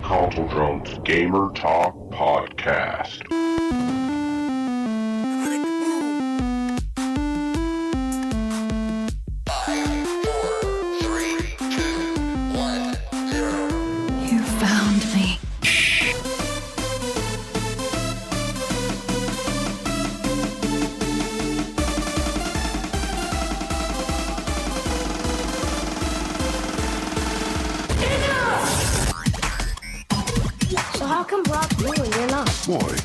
Console Drone's Gamer Talk Podcast. 5, 4, 3, 2, 1, 0. You found me. So how come Brock's blue and you're not? Why?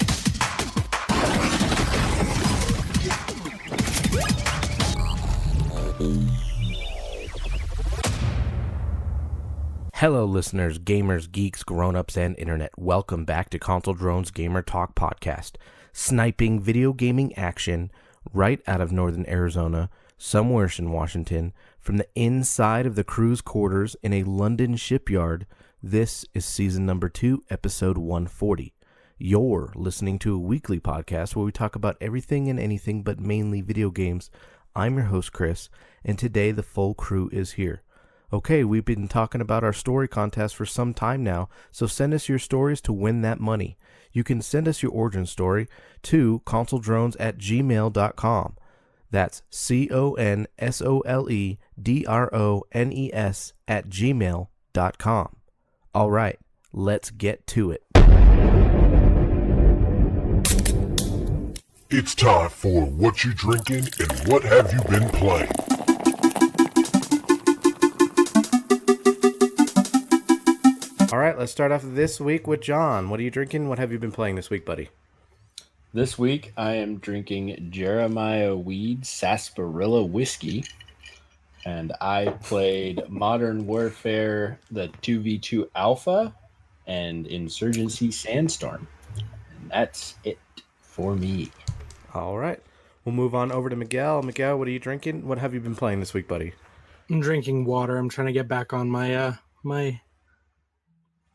Hello, listeners, gamers, geeks, grown-ups, and internet. Welcome back to Console Drone's Gamer Talk Podcast, sniping video gaming action right out of northern Arizona, somewhere in Washington, from the inside of the crew's quarters in a London shipyard. This is season number 2, episode 140. You're listening to a weekly podcast where we talk about everything and anything but mainly video games. I'm your host, Chris, and today the full crew is here. Okay, we've been talking about our story contest for some time now, so send us your stories to win that money. You can send us your origin story to consoledrones@gmail.com. That's consoledrones@gmail.com. All right, let's get to it. It's time for What You Drinking and What Have You Been Playing? All right, let's start off this week with John. What are you drinking? What have you been playing this week, buddy? This week, I am drinking Jeremiah Weed Sarsaparilla Whiskey, and I played Modern Warfare, the 2v2 Alpha, and Insurgency Sandstorm. And that's it for me. All right, we'll move on over to Miguel. Miguel, what are you drinking? What have you been playing this week, buddy? I'm drinking water. I'm trying to get back on my my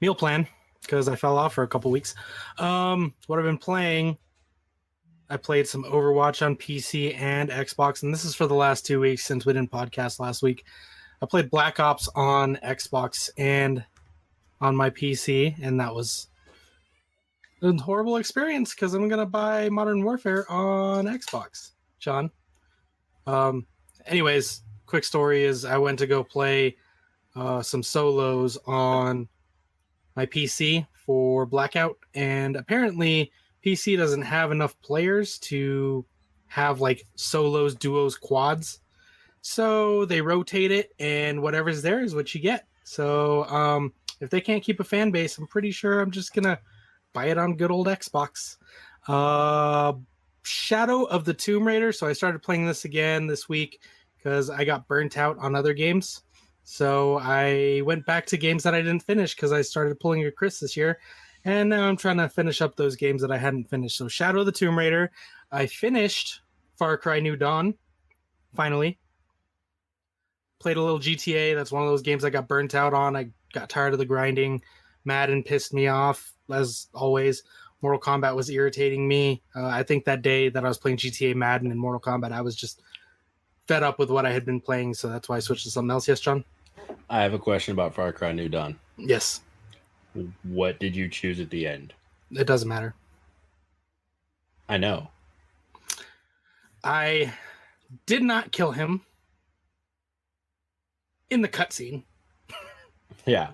meal plan because I fell off for a couple weeks. What I've been playing, I played some Overwatch on PC and Xbox, and this is for the last 2 weeks since we didn't podcast last week. I played Black Ops on Xbox and on my PC, and that was a horrible experience because I'm going to buy Modern Warfare on Xbox, John. Anyways, quick story is I went to go play some solos on my PC for Blackout, and apparently PC doesn't have enough players to have like solos, duos, quads. So they rotate it, and whatever's there is what you get. So if they can't keep a fan base, I'm pretty sure I'm just gonna buy it on good old Xbox. Shadow of the Tomb Raider. So I started playing this again this week because I got burnt out on other games. So I went back to games that I didn't finish because I started pulling a Chris this year. And now I'm trying to finish up those games that I hadn't finished. So Shadow of the Tomb Raider. I finished Far Cry New Dawn. Finally. Played a little GTA. That's one of those games I got burnt out on. I got tired of the grinding. Madden pissed me off, as always. Mortal Kombat was irritating me. I think that day that I was playing GTA, Madden, and Mortal Kombat, I was just fed up with what I had been playing. So that's why I switched to something else. Yes, John? I have a question about Far Cry New Dawn. Yes. What did you choose at the end? It doesn't matter. I know. I did not kill him in the cutscene. Yeah.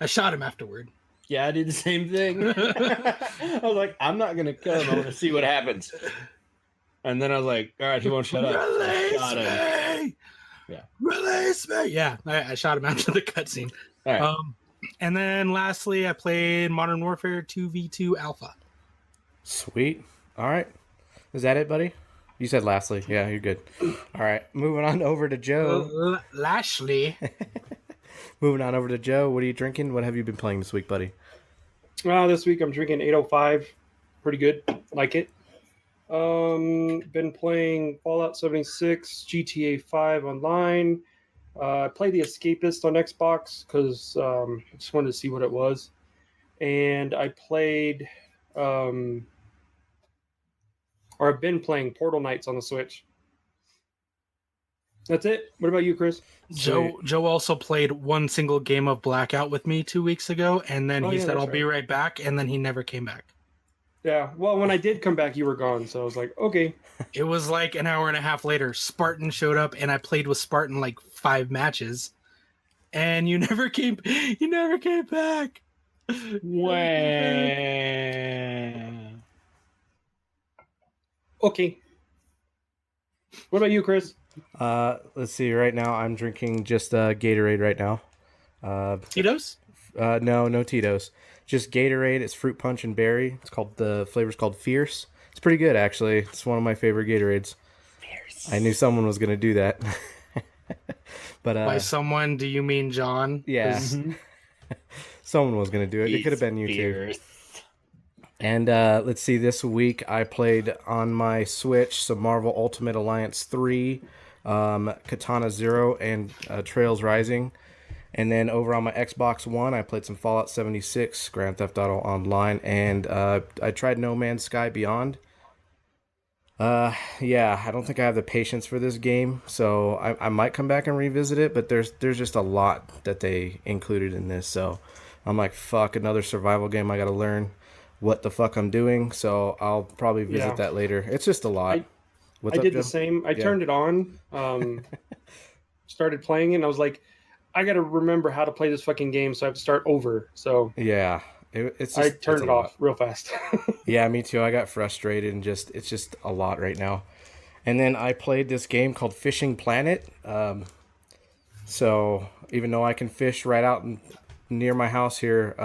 I shot him afterward. Yeah, I did the same thing. I was like, I'm not going to kill him. I want to see what happens. And then I was like, all right, he won't shut up. Release Shot him. me! Yeah. Release me! Yeah, I shot him after the cutscene. All right. And then lastly, I played Modern Warfare 2v2 Alpha. Sweet. All right. Is that it, buddy? You said lastly. Yeah, you're good. All right. Moving on over to Joe. Lashley. Moving on over to Joe. What are you drinking? What have you been playing this week, buddy? This week I'm drinking 805. Pretty good. Like it. Been playing Fallout 76, GTA 5 online. I played The Escapist on Xbox because I just wanted to see what it was. And I played, or I've been playing Portal Knights on the Switch. That's it. What about you, Chris? Joe also played one single game of Blackout with me 2 weeks ago, and then Oh, he yeah, said, that's I'll be right. right back, and then he never came back. Yeah. Well, when I did come back, you were gone, so I was like, okay. It was like an hour and a half later. Spartan showed up, and I played with Spartan like 5 matches, and you never came back. Okay. What about you, Chris? Let's see. Right now, I'm drinking just Gatorade right now. Tito's? No Tito's. Just Gatorade. It's fruit punch and berry. The flavor's called Fierce. It's pretty good, actually. It's one of my favorite Gatorades. Fierce. I knew someone was gonna do that. But By someone, do you mean John? yeah, someone was gonna do it. It could have been you too. And let's see. This week I played on my Switch some Marvel Ultimate Alliance 3, Katana Zero, and Trails Rising. And then over on my Xbox One, I played some Fallout 76, Grand Theft Auto Online, and I tried No Man's Sky Beyond. Yeah, I don't think I have the patience for this game, so I might come back and revisit it, but there's just a lot that they included in this, so I'm like, fuck, another survival game I gotta learn what the fuck I'm doing, so I'll probably visit that later. It's just a lot. I did the same. I turned it on, started playing it, and I was like, I got to remember how to play this fucking game, so I have to start over. So yeah, it's just, I turned it off real fast. Yeah, me too. I got frustrated and it's just a lot right now. And then I played this game called Fishing Planet. So even though I can fish right out near my house here,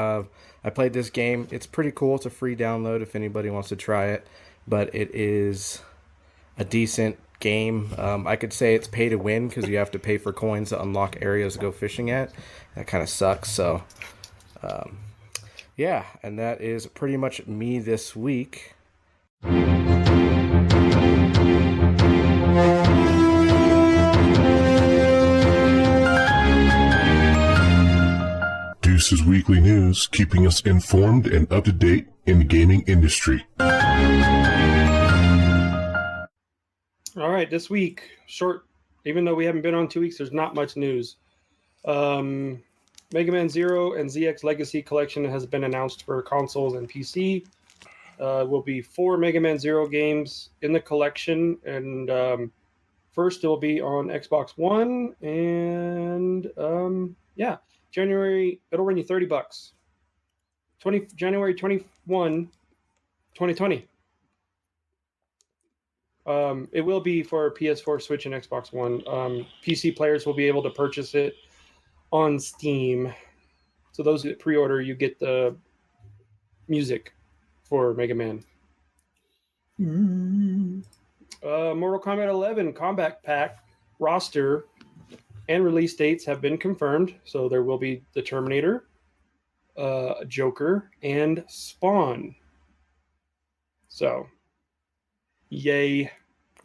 I played this game. It's pretty cool. It's a free download if anybody wants to try it, but it is a decent game. I could say it's pay to win because you have to pay for coins to unlock areas to go fishing at. That kind of sucks. So, yeah, and that is pretty much me this week. Deuce's Weekly News, keeping us informed and up to date in the gaming industry. All right, this week, short, even though we haven't been on 2 weeks, there's not much news. Mega Man Zero and ZX Legacy Collection has been announced for consoles and PC. Will be 4 Mega Man Zero games in the collection, and first it will be on Xbox One, and yeah, January, it'll run you $30. January 21, 2020. It will be for PS4, Switch, and Xbox One. PC players will be able to purchase it on Steam. So those that pre-order, you get the music for Mega Man. Mortal Kombat 11 Combat Pack roster and release dates have been confirmed. So there will be the Terminator, Joker, and Spawn. So, yay.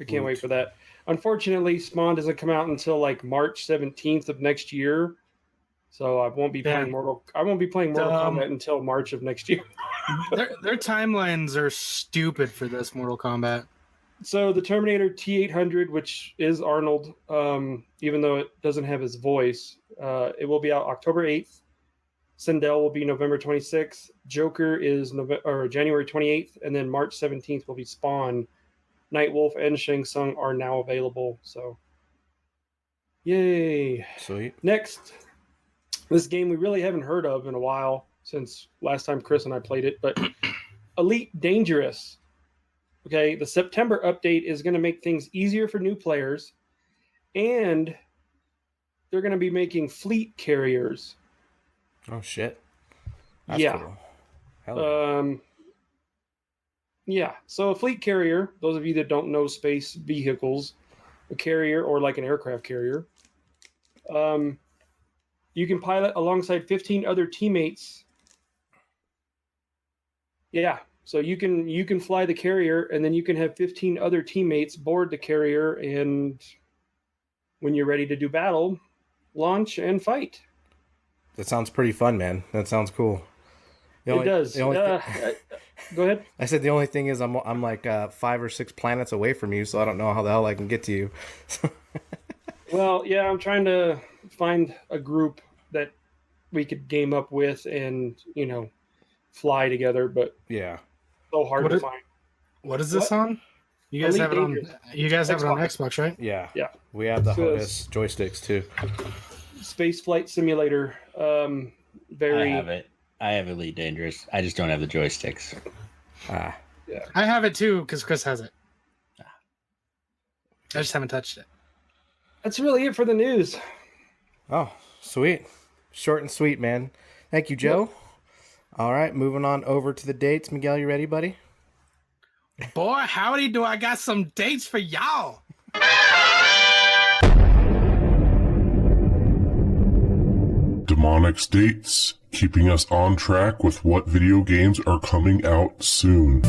I can't wait for that. Unfortunately, Spawn doesn't come out until like March 17th of next year. So I won't be playing Mortal Kombat until March of next year. their timelines are stupid for this Mortal Kombat. So the Terminator T-800, which is Arnold, even though it doesn't have his voice, it will be out October 8th. Sindel will be November 26th. Joker is January 28th, and then March 17th will be Spawn. Nightwolf and Shang Tsung are now available. So, yay! Sweet. Next, this game we really haven't heard of in a while since last time Chris and I played it, but Elite Dangerous. Okay, the September update is going to make things easier for new players, and they're going to be making fleet carriers. Oh shit! That's cool. Hell yeah. So a fleet carrier, those of you that don't know space vehicles, a carrier or like an aircraft carrier, you can pilot alongside 15 other teammates. Yeah. So you can fly the carrier, and then you can have 15 other teammates board the carrier, and when you're ready to do battle, launch and fight. That sounds pretty fun, man. That sounds cool. It does. Go ahead. I said the only thing is I'm like 5 or 6 planets away from you, so I don't know how the hell I can get to you. Well, yeah, I'm trying to find a group that we could game up with and, fly together, but Yeah. so hard What to is- find. What is this What? on? You guys Elite have it on. Dangerous. You guys have it on Xbox. Xbox, right? Yeah. Yeah. We have the So HOTUS joysticks too. Space Flight Simulator. I Very. have it. I have Elite Dangerous. I just don't have the joysticks. Ah. I have it too because Chris has it. I just haven't touched it. That's really it for the news. Oh, sweet. Short and sweet, man. Thank you, Joe. All right, moving on over to the dates. Miguel, you ready, buddy? Boy, howdy, do I got some dates for y'all. Demonic dates, keeping us on track with what video games are coming out soon.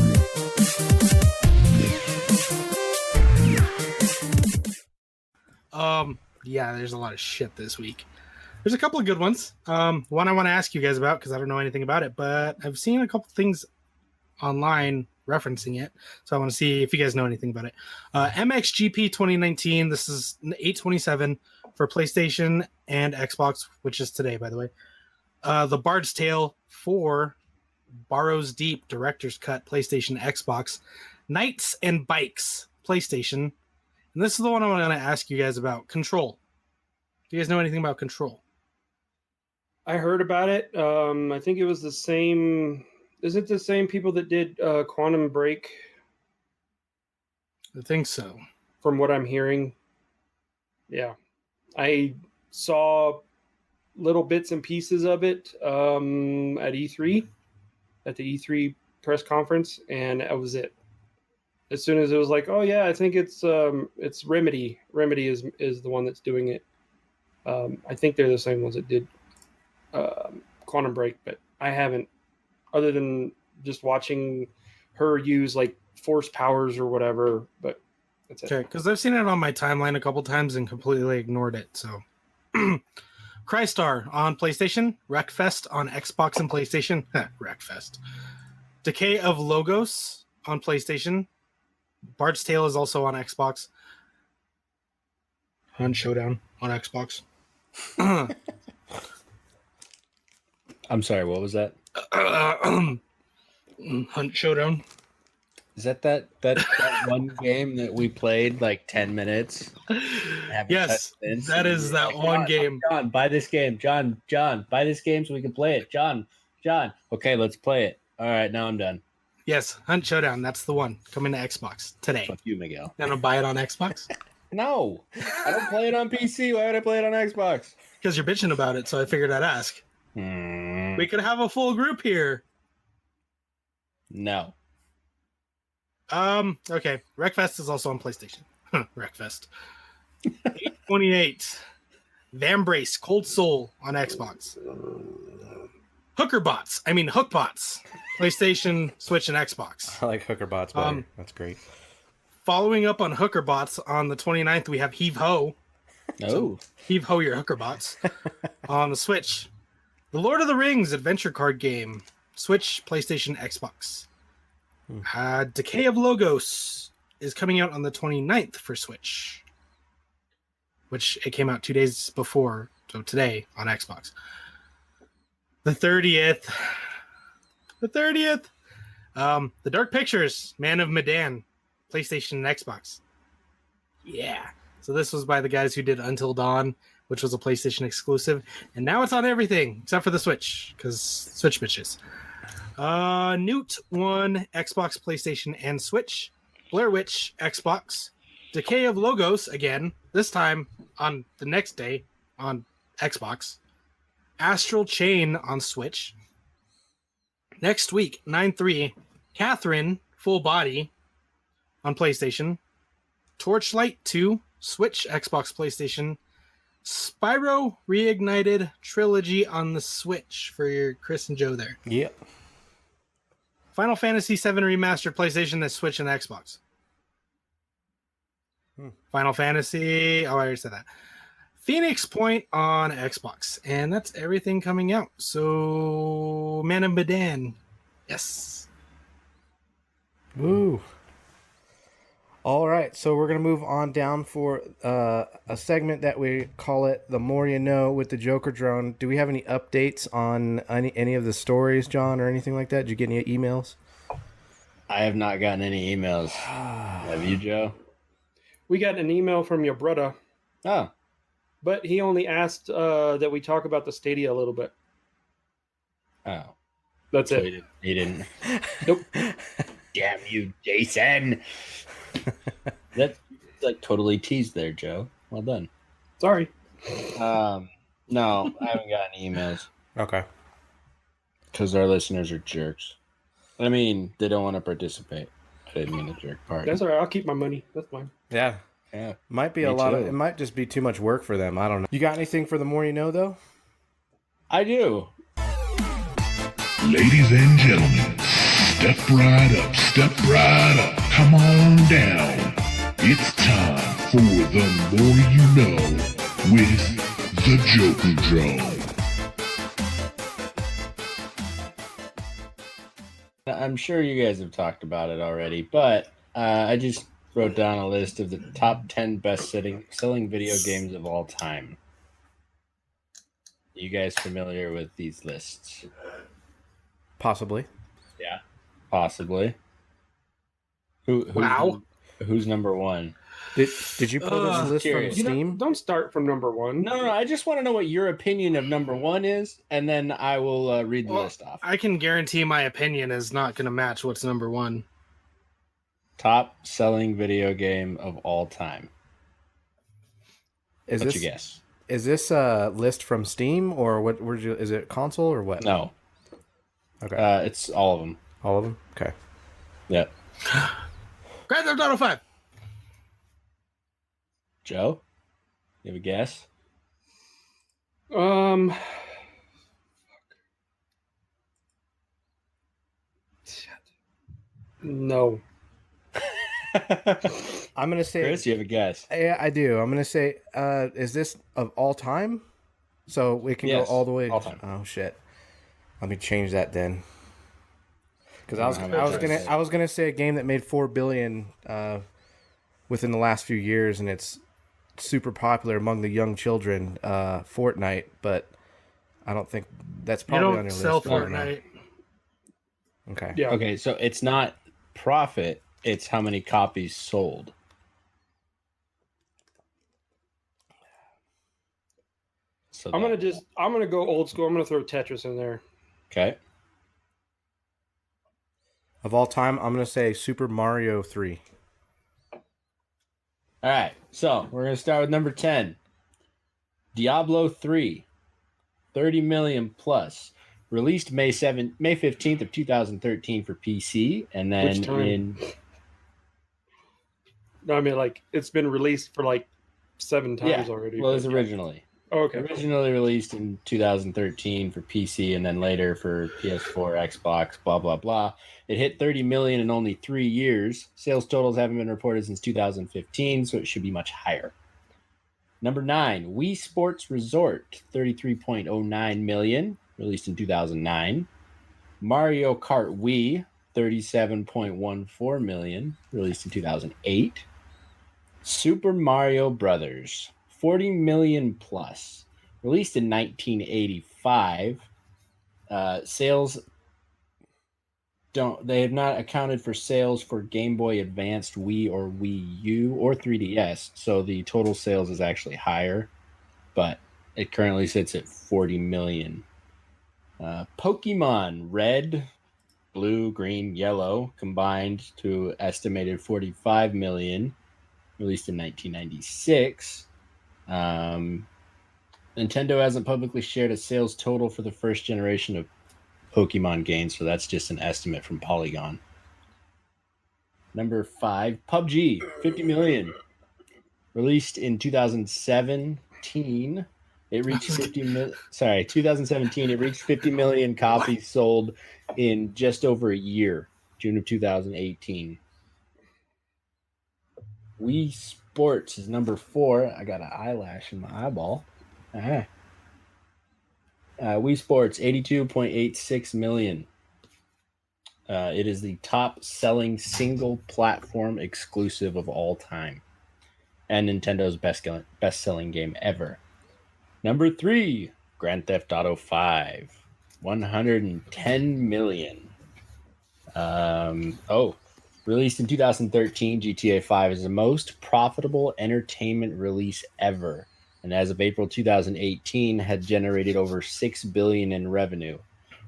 Yeah, there's a lot of shit this week. There's a couple of good ones. One I want to ask you guys about because I don't know anything about it, but I've seen a couple things online referencing it, so I want to see if you guys know anything about it. MXGP 2019. This is 8/27 for PlayStation and Xbox, which is today, by the way. The Bard's Tale 4, Barrows Deep Director's Cut, PlayStation, Xbox. Knights and Bikes, PlayStation. And this is the one I'm going to ask you guys about. Control. Do you guys know anything about Control? I heard about it. I think it was the same. Is it the same people that did Quantum Break? I think so. From what I'm hearing. Yeah. I saw little bits and pieces of it at E3, at the E3 press conference, and that was it. As soon as it was like, oh yeah, I think it's Remedy. Remedy is the one that's doing it. I think they're the same ones that did Quantum Break, but I haven't, other than just watching her use like force powers or whatever. But that's it. Okay, because I've seen it on my timeline a couple times and completely ignored it. So, Crystar on PlayStation, Wreckfest on Xbox and PlayStation. Wreckfest. Decay of Logos on PlayStation. Bard's Tale is also on Xbox. Hunt Showdown on Xbox. I'm sorry, what was that? Hunt Showdown. Is that one game that we played like 10 minutes? Haven't Yes, touched since? that is that one game. John, buy this game. John, buy this game so we can play it. John. Okay, let's play it. All right, now I'm done. Yes, Hunt Showdown. That's the one coming to Xbox today. Fuck you, Miguel. Gonna buy it on Xbox No, I don't play it on PC. Why would I play it on Xbox? because you're bitching about it. So I figured I'd ask. We could have a full group here. No. Okay. Wreckfest is also on PlayStation. Wreckfest. 8/28. Vambrace Cold Soul on Xbox. Hookbots. PlayStation, Switch, and Xbox. I like Hookerbots better. That's great. Following up on Hookerbots, on the 29th, we have Heave Ho. Oh. Heave Ho your Hookerbots. On the Switch. The Lord of the Rings adventure card game. Switch, PlayStation, Xbox. Decay of Logos is coming out on the 29th for Switch. Which it came out 2 days before, so today on Xbox. The 30th. The Dark Pictures, Man of Medan, PlayStation and Xbox. Yeah. So this was by the guys who did Until Dawn, which was a PlayStation exclusive. And now it's on everything except for the Switch, because Switch bitches. Newt 1, Xbox, PlayStation, and Switch. Blair Witch, Xbox. Decay of Logos, again, this time on the next day on Xbox. Astral Chain on Switch. Next week, 9/3, Catherine, Full Body on PlayStation. Torchlight 2, Switch, Xbox, PlayStation. Spyro Reignited Trilogy on the Switch for your Chris and Joe there. Yep. Final Fantasy VII Remastered, PlayStation, the Switch, and Xbox. Final Fantasy... Oh, I already said that. Phoenix Point on Xbox. And that's everything coming out. So, Man of Medan. Yes. Woo. All right, so we're gonna move on down for a segment that we call it "The More You Know" with the Joker Drone. Do we have any updates on any of the stories, John, or anything like that? Did you get any emails? I have not gotten any emails. Have you, Joe? We got an email from your brother, Oh, but he only asked that we talk about the Stadia a little bit. oh. That's So it. he didn't. Nope. Damn you, Jason. That's like totally teased there, Joe. Well done. Sorry. No, I haven't gotten emails Okay. because our listeners are jerks. I mean, they don't want to participate. I didn't mean to jerk part. That's all right. I'll keep my money. That's fine. Yeah. Yeah. Might be Me a lot of. too. It might just be too much work for them. I don't know. You got anything for the more you know, though? I do. Ladies and gentlemen, step right up, step right up, come on down. It's time for the more you know with the Joker Drone. I'm sure you guys have talked about it already, but I just wrote down a list of the top 10 best-selling video games of all time. You guys familiar with these lists? Possibly. Yeah, possibly. Wow. Who's number one? Did you pull this list from curious. Steam? Don't start from number one. No. I just want to know what your opinion of number one is, and then I will read the Well, list off. I can guarantee my opinion is not going to match what's number one. Top selling video game of all time. Is What's this your guess? is this a list from Steam or what? Is it console or what? No. Okay. It's all of them. All of them. Okay. Yep. Grand Theft Auto 5. Joe, you have a guess? No. I'm gonna say. Chris, you have a guess? Yeah, I do. I'm gonna say. Is this of all time? So we can Yes, go all the way. all time. Oh shit. Let me change that then. Because I I don't know how was much gonna I said. I was gonna say a game that made 4 billion within the last few years, and it's super popular among the young children. Fortnite, but I don't think that's You probably on don't your sell list. I don't know. Fortnite. Okay. Yeah. Okay, so it's not profit, it's how many copies sold. So I'm gonna go old school. I'm gonna throw Tetris in there. Okay. Of all time, I'm gonna say Super Mario 3. All right. So we're gonna start with number 10. Diablo 3. 30 million plus. Released May 15th of 2013 for PC, and then Which time? No, I mean like it's been released for like 7 times already. Well, it was but- originally. Oh, okay. Originally released in 2013 for PC and then later for PS4, Xbox, blah, blah, blah. It hit 30 million in only 3 years. Sales totals haven't been reported since 2015, so it should be much higher. Number 9, Wii Sports Resort, 33.09 million, released in 2009. Mario Kart Wii, 37.14 million, released in 2008. Super Mario Brothers, 40 million plus, released in 1985. Sales they have not accounted for sales for Game Boy Advanced, Wii or Wii U or 3DS, so the total sales is actually higher, but it currently sits at 40 million. Pokemon Red, Blue, Green, Yellow combined to estimated 45 million, released in 1996. Nintendo hasn't publicly shared a sales total for the first generation of Pokemon games, so that's just an estimate from Polygon. Number 5, PUBG, 50 million. Released in 2017. It reached 2017. It reached 50 million copies sold in just over a year, June of 2018. Wii Sports is number 4. I got an eyelash in my eyeball. Wii Sports, 82.86 million. It is the top-selling single-platform exclusive of all time, and Nintendo's best-selling game ever. Number 3, Grand Theft Auto 5, 110 million. Released in 2013, GTA 5 is the most profitable entertainment release ever, and as of April 2018, had generated over $6 billion in revenue,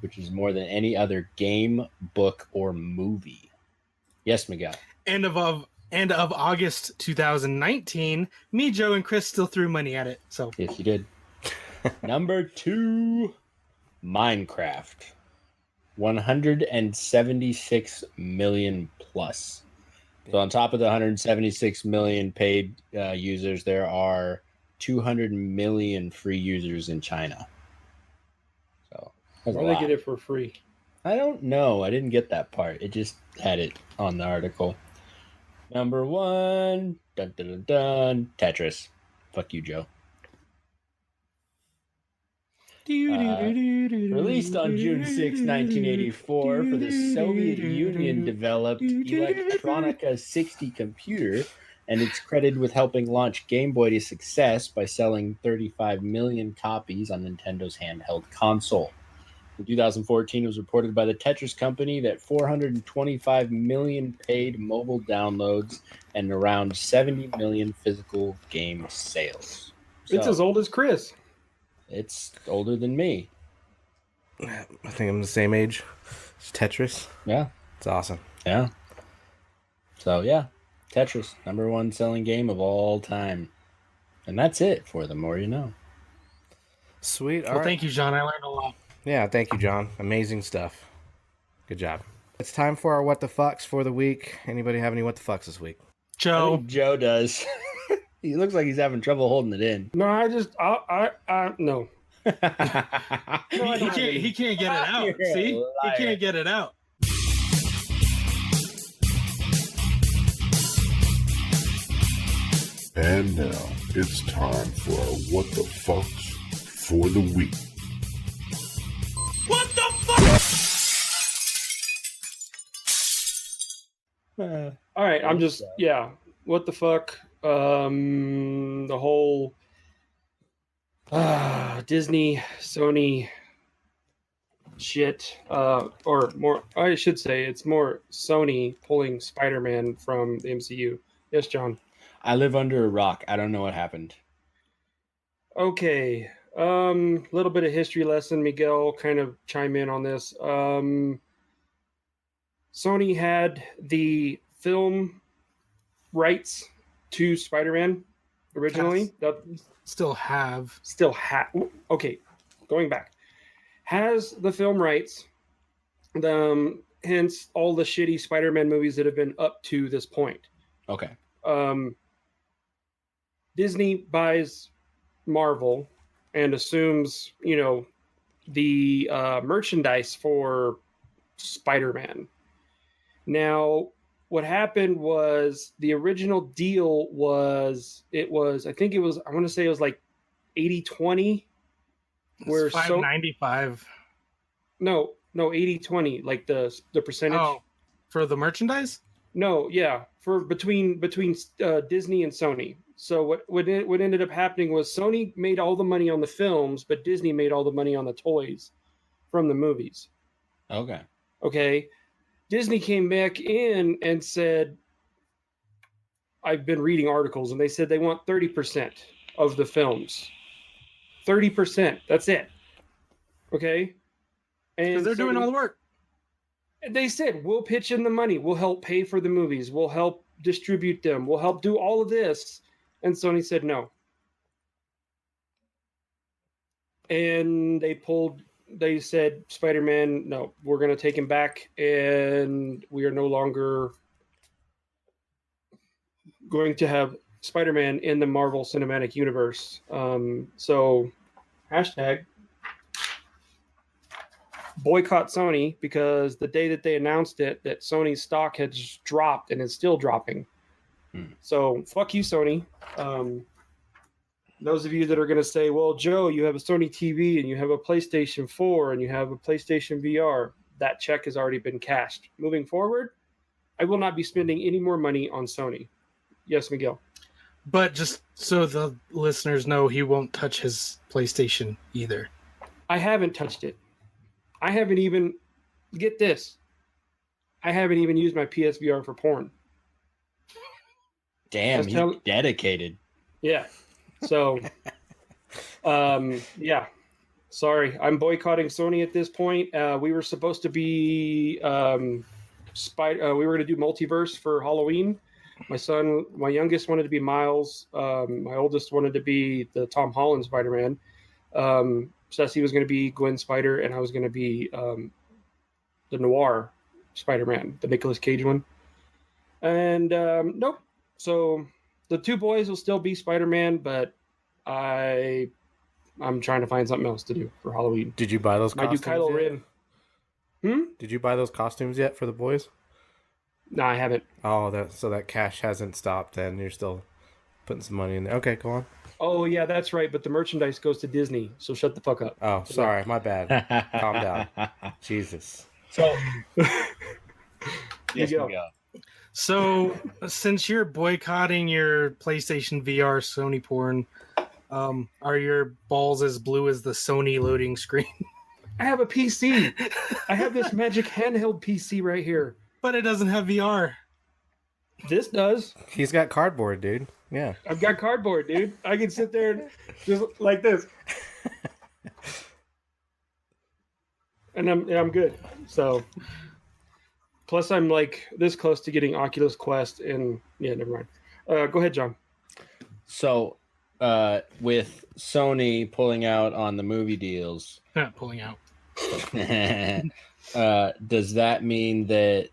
which is more than any other game, book, or movie. Yes, Miguel. And of August 2019, me, Joe, and Chris still threw money at it. So Yes, you did. Number 2, Minecraft. 176 million plus. So on top of the 176 million paid users, there are 200 million free users in China. So that's Why a they lot. get it for free? I don't know. I didn't get that part. It just had it on the article. Number 1, dun, dun, dun, dun, Tetris. Fuck you, Joe. Released on June 6, 1984 for the Soviet Union developed Electronica 60 computer, and it's credited with helping launch Game Boy to success by selling 35 million copies on Nintendo's handheld console. In 2014, it was reported by the Tetris Company that 425 million paid mobile downloads and around 70 million physical game sales. It's as old as Chris. It's older than me. I think I'm the same age. It's Tetris. Yeah. It's awesome. Yeah. So, yeah. Tetris, number 1 selling game of all time. And that's it for The More You Know. Sweet. well, thank you, John. I learned a lot. Yeah, thank you, John. Amazing stuff. Good job. It's time for our What the Fucks for the week. Anybody have any What the Fucks this week? I Joe, think Joe does. He looks like he's having trouble holding it in. No, I no. he can't get it out. You're a See, liar. he can't get it out. And now it's time for our What the Fucks for the week. All right, I'm just What the fuck? The whole Disney, Sony shit, or more. I should say it's more Sony pulling Spider-Man from the MCU. Yes, John. I live under a rock. I don't know what happened. Okay. Little bit of history lesson. Miguel kind of chime in on this. Sony had the film rights to Spider-Man originally. Still have. Okay, going back. Has the film rights. Hence all the shitty Spider-Man movies that have been up to this point. Okay. Disney buys Marvel and assumes, the merchandise for Spider-Man. Now, what happened was the original deal was I want to say it was like 80-20. Where $5.95. No, 80-20, like the percentage. Oh, for the merchandise? No, yeah, for between Disney and Sony. So what ended up happening was Sony made all the money on the films, but Disney made all the money on the toys from the movies. Okay. Disney came back in and said, I've been reading articles, and they said they want 30% of the films. 30%. That's it. Okay. Because they're doing all the work. They said, we'll pitch in the money. We'll help pay for the movies. We'll help distribute them. We'll help do all of this. And Sony said no. And they said, Spider-Man, no, we're going to take him back. And we are no longer going to have Spider-Man in the Marvel Cinematic Universe. So, hashtag boycott Sony, because the day that they announced it, that Sony's stock had just dropped and is still dropping. So fuck you, Sony. Those of you that are going to say, well, Joe, you have a Sony TV and you have a PlayStation 4 and you have a PlayStation VR, that check has already been cashed. Moving forward, I will not be spending any more money on Sony. Yes, Miguel. But just so the listeners know, he won't touch his PlayStation either. I haven't touched it. I haven't even, get this, I haven't even used my PSVR for porn. Damn, he's dedicated. Yeah. So, yeah. Sorry, I'm boycotting Sony at this point. We were supposed to be we were going to do Multiverse for Halloween. My youngest wanted to be Miles. My oldest wanted to be the Tom Holland Spider-Man. Ceci was going to be Gwen Spider, and I was going to be the Noir Spider-Man, the Nicolas Cage one. And nope. So the two boys will still be Spider-Man, but I'm trying to find something else to do for Halloween. Did you buy those I do costumes Kylo yet? Ren. Did you buy those costumes yet for the boys? No, I haven't. Oh, so that cash hasn't stopped then. You're still putting some money in there. Okay, go on. Oh, yeah, that's right. But the merchandise goes to Disney, so shut the fuck up. Oh, sorry. My bad. Calm down. Jesus. So, Yes, go. Miguel. So, since you're boycotting your PlayStation VR Sony porn, are your balls as blue as the Sony loading screen? I have a PC. I have this magic handheld PC right here. But it doesn't have VR. This does. He's got cardboard, dude. Yeah. I've got cardboard, dude. I can sit there and just like this. And I'm good. So, plus I'm like this close to getting Oculus Quest, and yeah, never mind. Go ahead, John. So, with Sony pulling out on the movie deals, Pulling out. does that mean that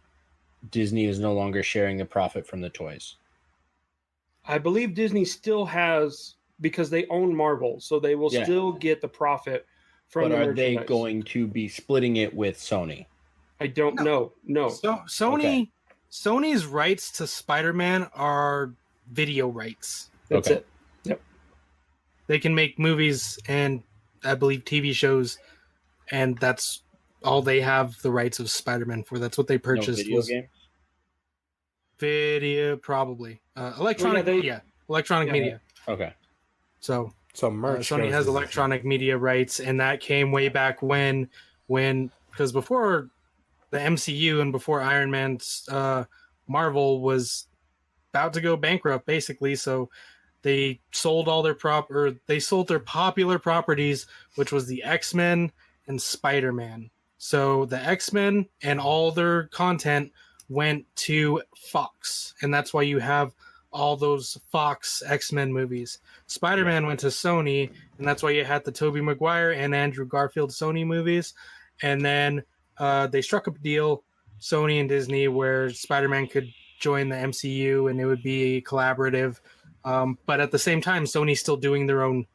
Disney is no longer sharing the profit from the toys? I believe Disney still has, because they own Marvel, so they will still get the profit from But the are they merchandise. going to be splitting it with Sony? I don't know. No. So Sony's rights to Spider-Man are video rights. That's Okay. it. Yep. They can make movies and I believe TV shows, and that's all they have the rights of Spider-Man for. That's what they No purchased. video game? Video, probably. Electronic Well, yeah, media. Electronic Yeah. media. Okay. So merch. Sony goes has to- electronic media rights, and that came way back when because before the MCU and before Iron Man's Marvel was about to go bankrupt, basically. So they sold all their they sold their popular properties, which was the X-Men and Spider-Man. So the X-Men and all their content went to Fox, and that's why you have all those Fox X-Men movies. Spider-Man went to Sony, and that's why you had the Tobey Maguire and Andrew Garfield Sony movies. And then they struck a deal, Sony and Disney, where Spider-Man could join the MCU and it would be collaborative. But at the same time, Sony's still doing their own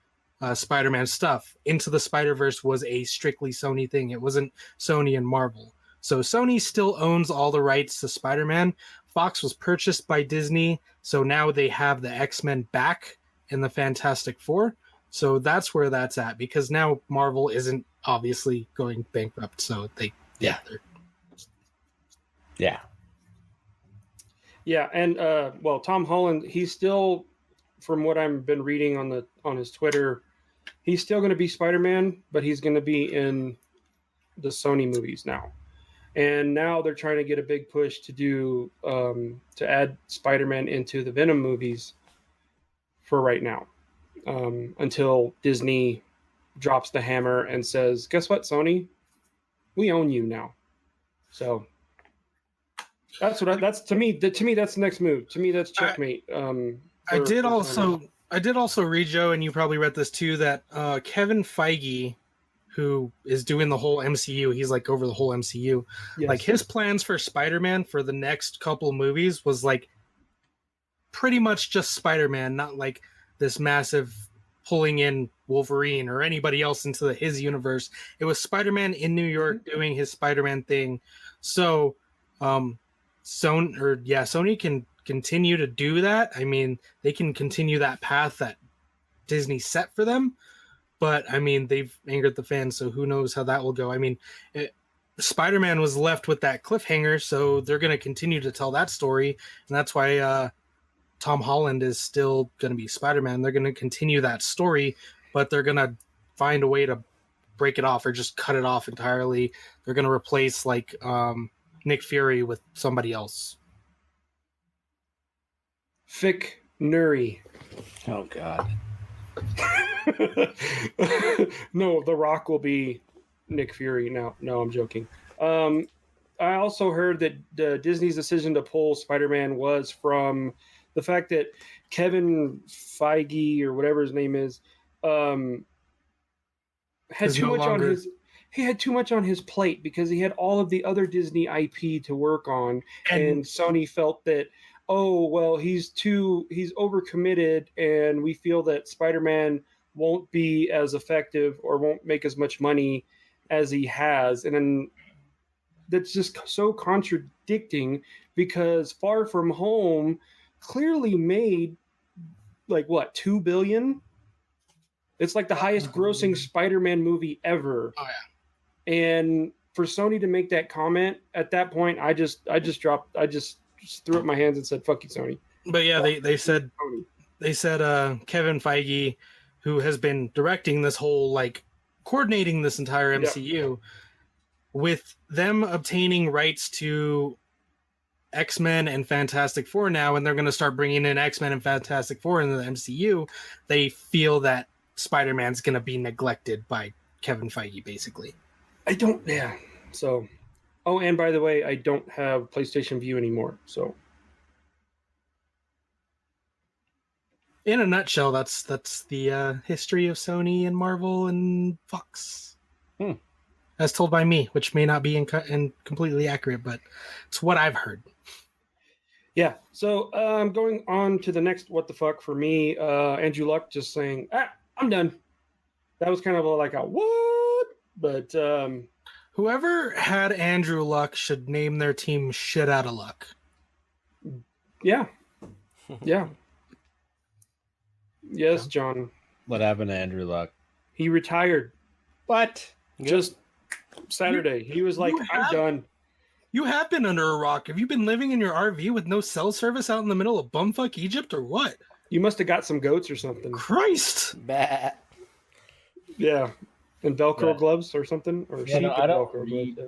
Spider-Man stuff. Into the Spider-Verse was a strictly Sony thing. It wasn't Sony and Marvel. So Sony still owns all the rights to Spider-Man. Fox was purchased by Disney, so now they have the X-Men back in the Fantastic Four. So that's where that's at, because now Marvel isn't obviously going bankrupt. So Yeah. Yeah, and well, Tom Holland, he's still, from what I've been reading on his Twitter, he's still going to be Spider-Man, but he's going to be in the Sony movies now. And now they're trying to get a big push to do to add Spider-Man into the Venom movies for right now, until Disney drops the hammer and says, "Guess what, Sony? We own you now." So that's to me. To me, that's the next move. To me, that's checkmate. I did also read, Joe, and you probably read this too, that Kevin Feige, who is doing the whole MCU, he's like over the whole MCU. Yes. Like his plans for Spider-Man for the next couple of movies was like pretty much just Spider-Man, not like this massive pulling in Wolverine or anybody else into his universe. It was Spider-Man in New York doing his Spider-Man thing. So, Sony can continue to do that. I mean, they can continue that path that Disney set for them. But I mean, they've angered the fans, so who knows how that will go. I mean, Spider-Man was left with that cliffhanger, so they're going to continue to tell that story, and that's why Tom Holland is still going to be Spider-Man. They're going to continue that story, but they're going to find a way to break it off or just cut it off entirely. They're going to replace like Nick Fury with somebody else. Fick Nuri. Oh God. No, The Rock will be Nick Fury. No, I'm joking. I also heard that Disney's decision to pull Spider-Man was from the fact that Kevin Feige or whatever his name is had too much on his. He had too much on his plate because he had all of the other Disney IP to work on, and Sony felt that, oh well, he's overcommitted, and we feel that Spider-Man won't be as effective or won't make as much money as he has, and then that's just so contradicting because Far From Home clearly made like what, $2 billion? It's like the highest grossing Spider-Man movie ever. Oh yeah. And for Sony to make that comment at that point, I just threw up my hands and said, "Fuck you, Sony." But yeah, they said Kevin Feige, who has been directing this whole, like, coordinating this entire MCU, with them obtaining rights to X-Men and Fantastic Four now, and they're going to start bringing in X-Men and Fantastic Four into the MCU. They feel that Spider-Man's going to be neglected by Kevin Feige, basically. So, oh, and by the way, I don't have PlayStation View anymore. So, in a nutshell, that's the history of Sony and Marvel and Fox, as told by me, which may not be completely accurate, but it's what I've heard. Yeah. So, going on to the next what the fuck for me, Andrew Luck just saying, I'm done. That was kind of like a what? But whoever had Andrew Luck should name their team Shit Outta Luck. Yeah. Yeah. Yes, John. What happened to Andrew Luck? He retired. What? Just Saturday. He was like, I'm done. You have been under a rock. Have you been living in your RV with no cell service out in the middle of bumfuck Egypt or what? You must have got some goats or something. Christ. Bah. Yeah. And Velcro gloves or something? Or I don't read,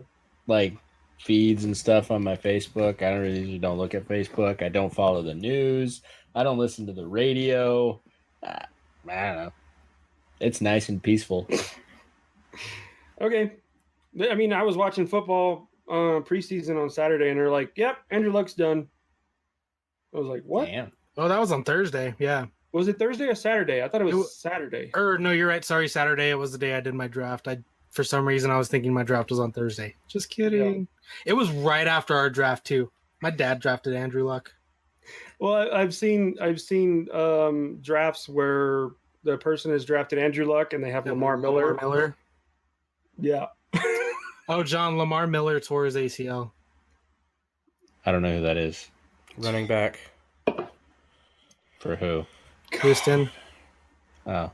like, feeds and stuff on my Facebook. I usually don't look at Facebook. I don't follow the news. I don't listen to the radio. I don't know. It's nice and peaceful. Okay. I mean, I was watching football preseason on Saturday, and they're like, yep, Andrew Luck's done. I was like, what? Damn. Oh, that was on Thursday. Yeah. Was it Thursday or Saturday? I thought it was Saturday. No, you're right. Sorry, Saturday. It was the day I did my draft. For some reason, I was thinking my draft was on Thursday. Just kidding. Yeah. It was right after our draft, too. My dad drafted Andrew Luck. Well, I've seen drafts where the person has drafted Andrew Luck and they have Lamar Miller. Yeah. Oh, John, Lamar Miller tore his ACL. I don't know who that is. Running back. For who? Houston. Oh.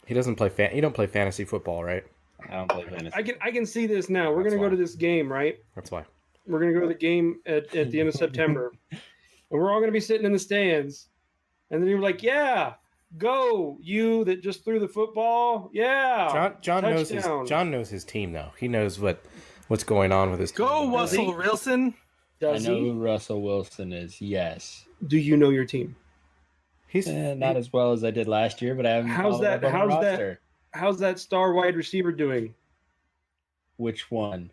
He doesn't play you don't play fantasy football, right? I don't play fantasy. I can see this now. We're going to go to this game, right? That's why. We're going to go to the game at the end of September. And we're all going to be sitting in the stands. And then you're like, yeah, go, you that just threw the football. Yeah. John knows his team, though. He knows what's going on with his team. Go, Russell Wilson. I know who Russell Wilson is, yes. Do you know your team? He's not as well as I did last year, but I haven't. How's that star wide receiver doing? Which one?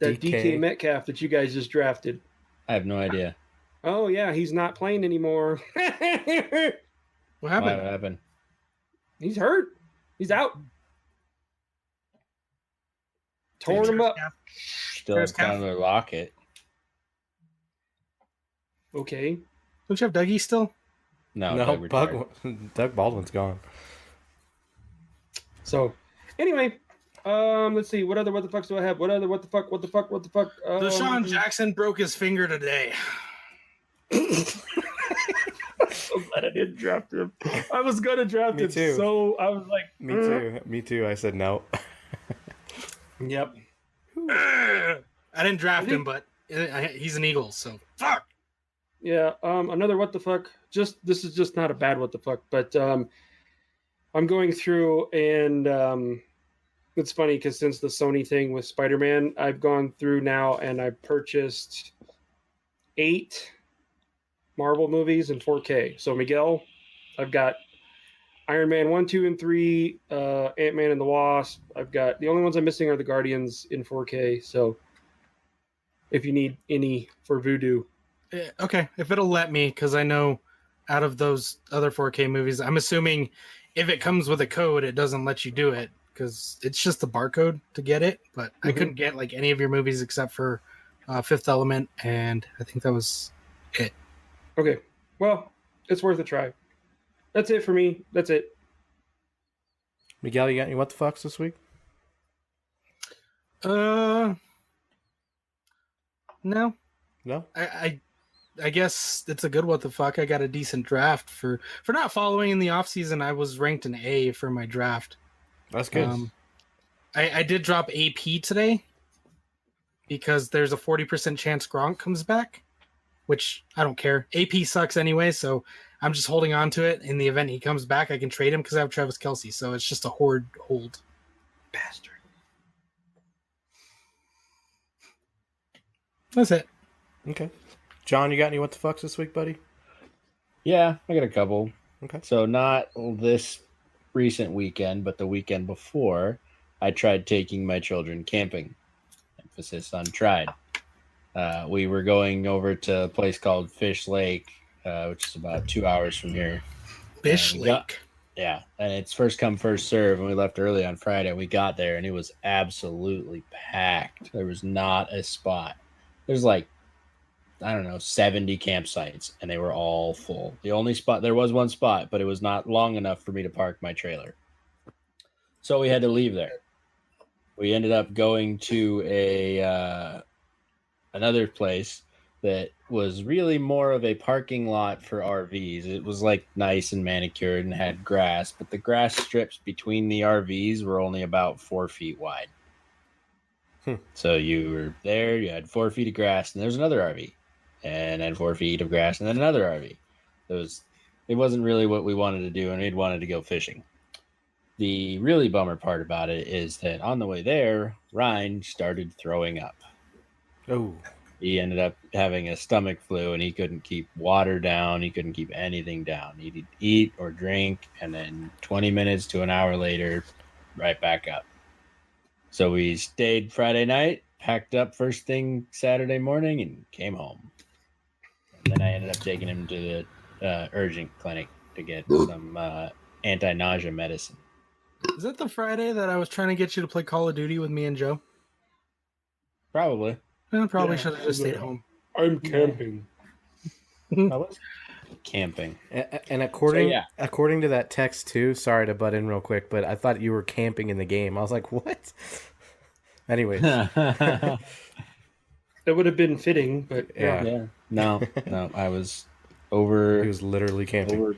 That DK Metcalf that you guys just drafted. I have no idea. Oh yeah, he's not playing anymore. What happened? What happened? He's hurt. He's out. Torn him up. Still has Tyler Lockett. Okay. Don't you have Dougie still? No, Doug Baldwin's gone. So, anyway, let's see. What the fucks do I have? What the fuck? Deshaun Jackson broke his finger today. I'm so glad I didn't draft him. I was gonna draft him, too. so I was like, Me too. I said no. Yep. I didn't draft him, but he's an Eagle, so fuck. Yeah. Another what the fuck. This is just not a bad what the fuck, but I'm going through and it's funny because since the Sony thing with Spider-Man, I've gone through now and I purchased 8 Marvel movies in 4K. So Miguel, I've got Iron Man 1, 2, and 3, Ant-Man and the Wasp. I've got the only ones I'm missing are the Guardians in 4K. So if you need any for Voodoo. Okay, if it'll let me, because I know out of those other 4K movies, I'm assuming if it comes with a code, it doesn't let you do it because it's just the barcode to get it. But I couldn't get like any of your movies except for Fifth Element, and I think that was it. Okay, well, it's worth a try. That's it for me. That's it. Miguel, you got any what the fucks this week? No. No? I guess it's a good what the fuck. I got a decent draft for not following in the off season. I was ranked an A for my draft. That's good. I did drop AP today because there's a 40% chance Gronk comes back, which I don't care. AP sucks anyway, so I'm just holding on to it. In the event he comes back, I can trade him because I have Travis Kelce, so it's just a hold. Bastard. That's it. Okay. John, you got any what the fucks this week, buddy? Yeah, I got a couple. Okay. So not this recent weekend, but the weekend before, I tried taking my children camping. Emphasis on tried. We were going over to a place called Fish Lake, which is about 2 hours from here. Fish Lake. Yeah, and it's first come, first serve, and we left early on Friday. We got there, and it was absolutely packed. There was not a spot. There's like, I don't know, 70 campsites, and they were all full. The only spot, there was one spot, but it was not long enough for me to park my trailer. So we had to leave there. We ended up going to another place that was really more of a parking lot for RVs. It was like nice and manicured and had grass, but the grass strips between the RVs were only about 4 feet wide. So you were there, you had 4 feet of grass, and there's another RV, and then 4 feet of grass, and then another RV. It wasn't really what we wanted to do, and we'd wanted to go fishing. The really bummer part about it is that on the way there, Ryan started throwing up. Oh. He ended up having a stomach flu, and he couldn't keep water down. He couldn't keep anything down. He'd eat or drink, and then 20 minutes to an hour later, right back up. So we stayed Friday night, packed up first thing Saturday morning, and came home. And then I ended up taking him to the urgent clinic to get some anti-nausea medicine. Is that the Friday that I was trying to get you to play Call of Duty with me and Joe? Probably. I probably should have just stayed home. I'm camping. I was camping. And according to that text too, sorry to butt in real quick, but I thought you were camping in the game. I was like, what? Anyways. That would have been fitting, but Yeah. No, I was over. He was literally camping. Over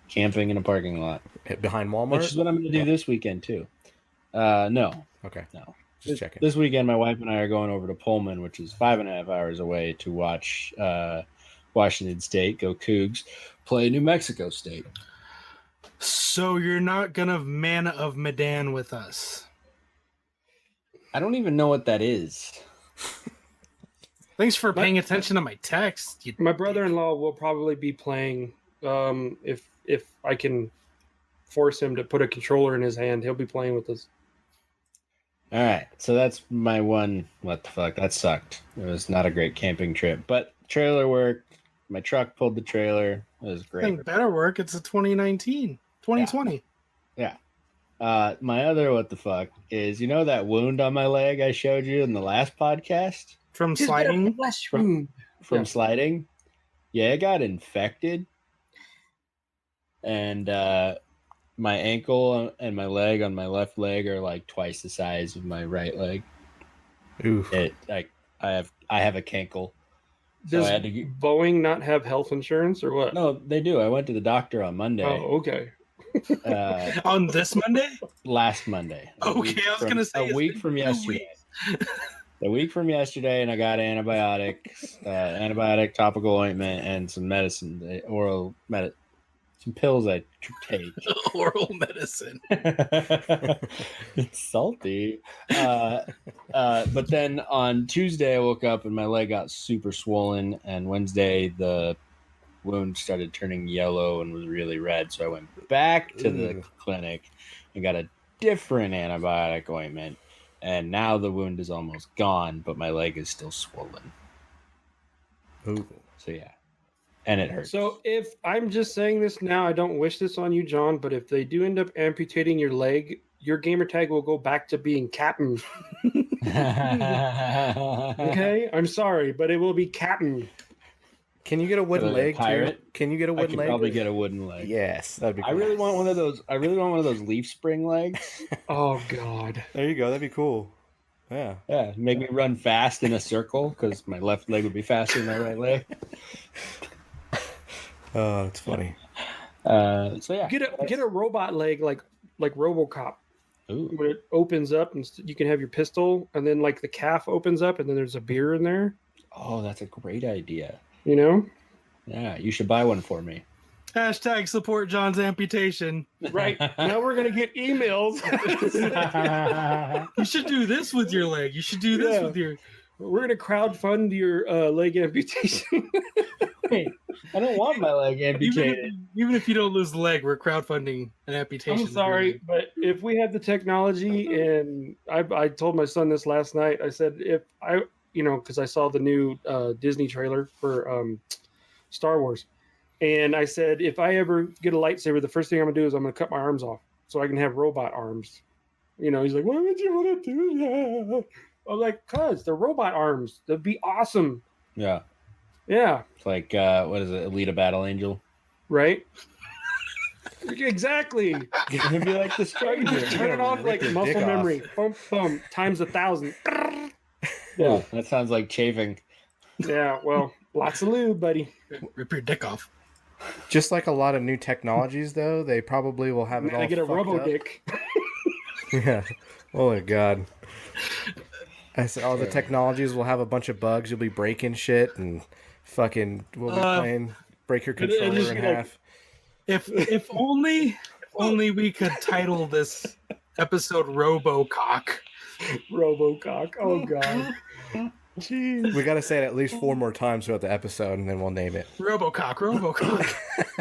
camping in a parking lot. Behind Walmart? Which is what I'm going to do this weekend too. No. Okay. No. Just checking. This weekend, my wife and I are going over to Pullman, which is 5.5 hours away, to watch Washington State, go Cougs, play New Mexico State. So you're not gonna Man of Medan with us? I don't even know what that is. Thanks for paying attention to my text. My brother-in-law will probably be playing. If I can force him to put a controller in his hand, he'll be playing with us. All right, so that's my one. What the fuck? That sucked. It was not a great camping trip, but trailer worked. My truck pulled the trailer. It was great. I think better work. It's a 2020. Yeah. My other what the fuck is, that wound on my leg I showed you in the last podcast? From sliding? From sliding? Yeah, it got infected. And my ankle and my leg on my left leg are like twice the size of my right leg. Ooh. I have a cankle. So Does I had to Boeing not have health insurance or what? No, they do. I went to the doctor on Monday. Oh, okay. On this Monday? Last Monday. Okay, I was going to say a week from yesterday. A week from yesterday, and I got antibiotics, antibiotic topical ointment, and some medicine, some pills I take. Oral medicine. It's salty. But then on Tuesday, I woke up and my leg got super swollen, and Wednesday the wound started turning yellow and was really red. So I went back to the clinic and got a different antibiotic ointment. And now the wound is almost gone, but my leg is still swollen. Ooh. So yeah. And it hurts. So if I'm just saying this now, I don't wish this on you, John, but if they do end up amputating your leg, your gamer tag will go back to being Captain. Okay? I'm sorry, but it will be Captain. Can you get a wooden leg too? Can you get a wooden leg? Probably get a wooden leg. Yes, that'd be cool. I really want one of those leaf spring legs. Oh God. There you go. That'd be cool. Yeah. Yeah, make me run fast in a circle because my left leg would be faster than my right leg. Oh, that's funny. So yeah, Get a robot leg like RoboCop. Ooh. When it opens up and you can have your pistol, and then like the calf opens up, and then there's a beer in there. Oh, that's a great idea. You know? Yeah, you should buy one for me. Hashtag support John's amputation. Right. Now we're gonna get emails. You should do this with your leg. You should do this with your. We're gonna crowdfund your leg amputation. Hey, I don't want my leg amputated. Even if you don't lose the leg, we're crowdfunding an amputation. I'm sorry, but if we have the technology, and I told my son this last night, I said if I, because I saw the new Disney trailer for Star Wars, and I said if I ever get a lightsaber, the first thing I'm gonna do is I'm gonna cut my arms off so I can have robot arms. He's like, why would you want to do that? I was like, cause they're robot arms. That'd be awesome. Yeah. Yeah. It's like what is it, Alita Battle Angel? Right. Exactly. It'd be like the stranger. Turn it off like muscle memory. Boom, boom, times 1,000. Yeah, that sounds like chafing. Yeah, well, lots of lube, buddy. Rip your dick off. Just like a lot of new technologies, though, they probably will have it all. I get a fucked robo up. dick. Yeah. Oh my god. I said all the technologies will have a bunch of bugs. You'll be breaking shit and fucking. We'll be playing. Break your controller in half. If only we could title this episode "Robocock." Robocock. Oh god. Jeez. We got to say it at least 4 more times throughout the episode, and then we'll name it. Robocock.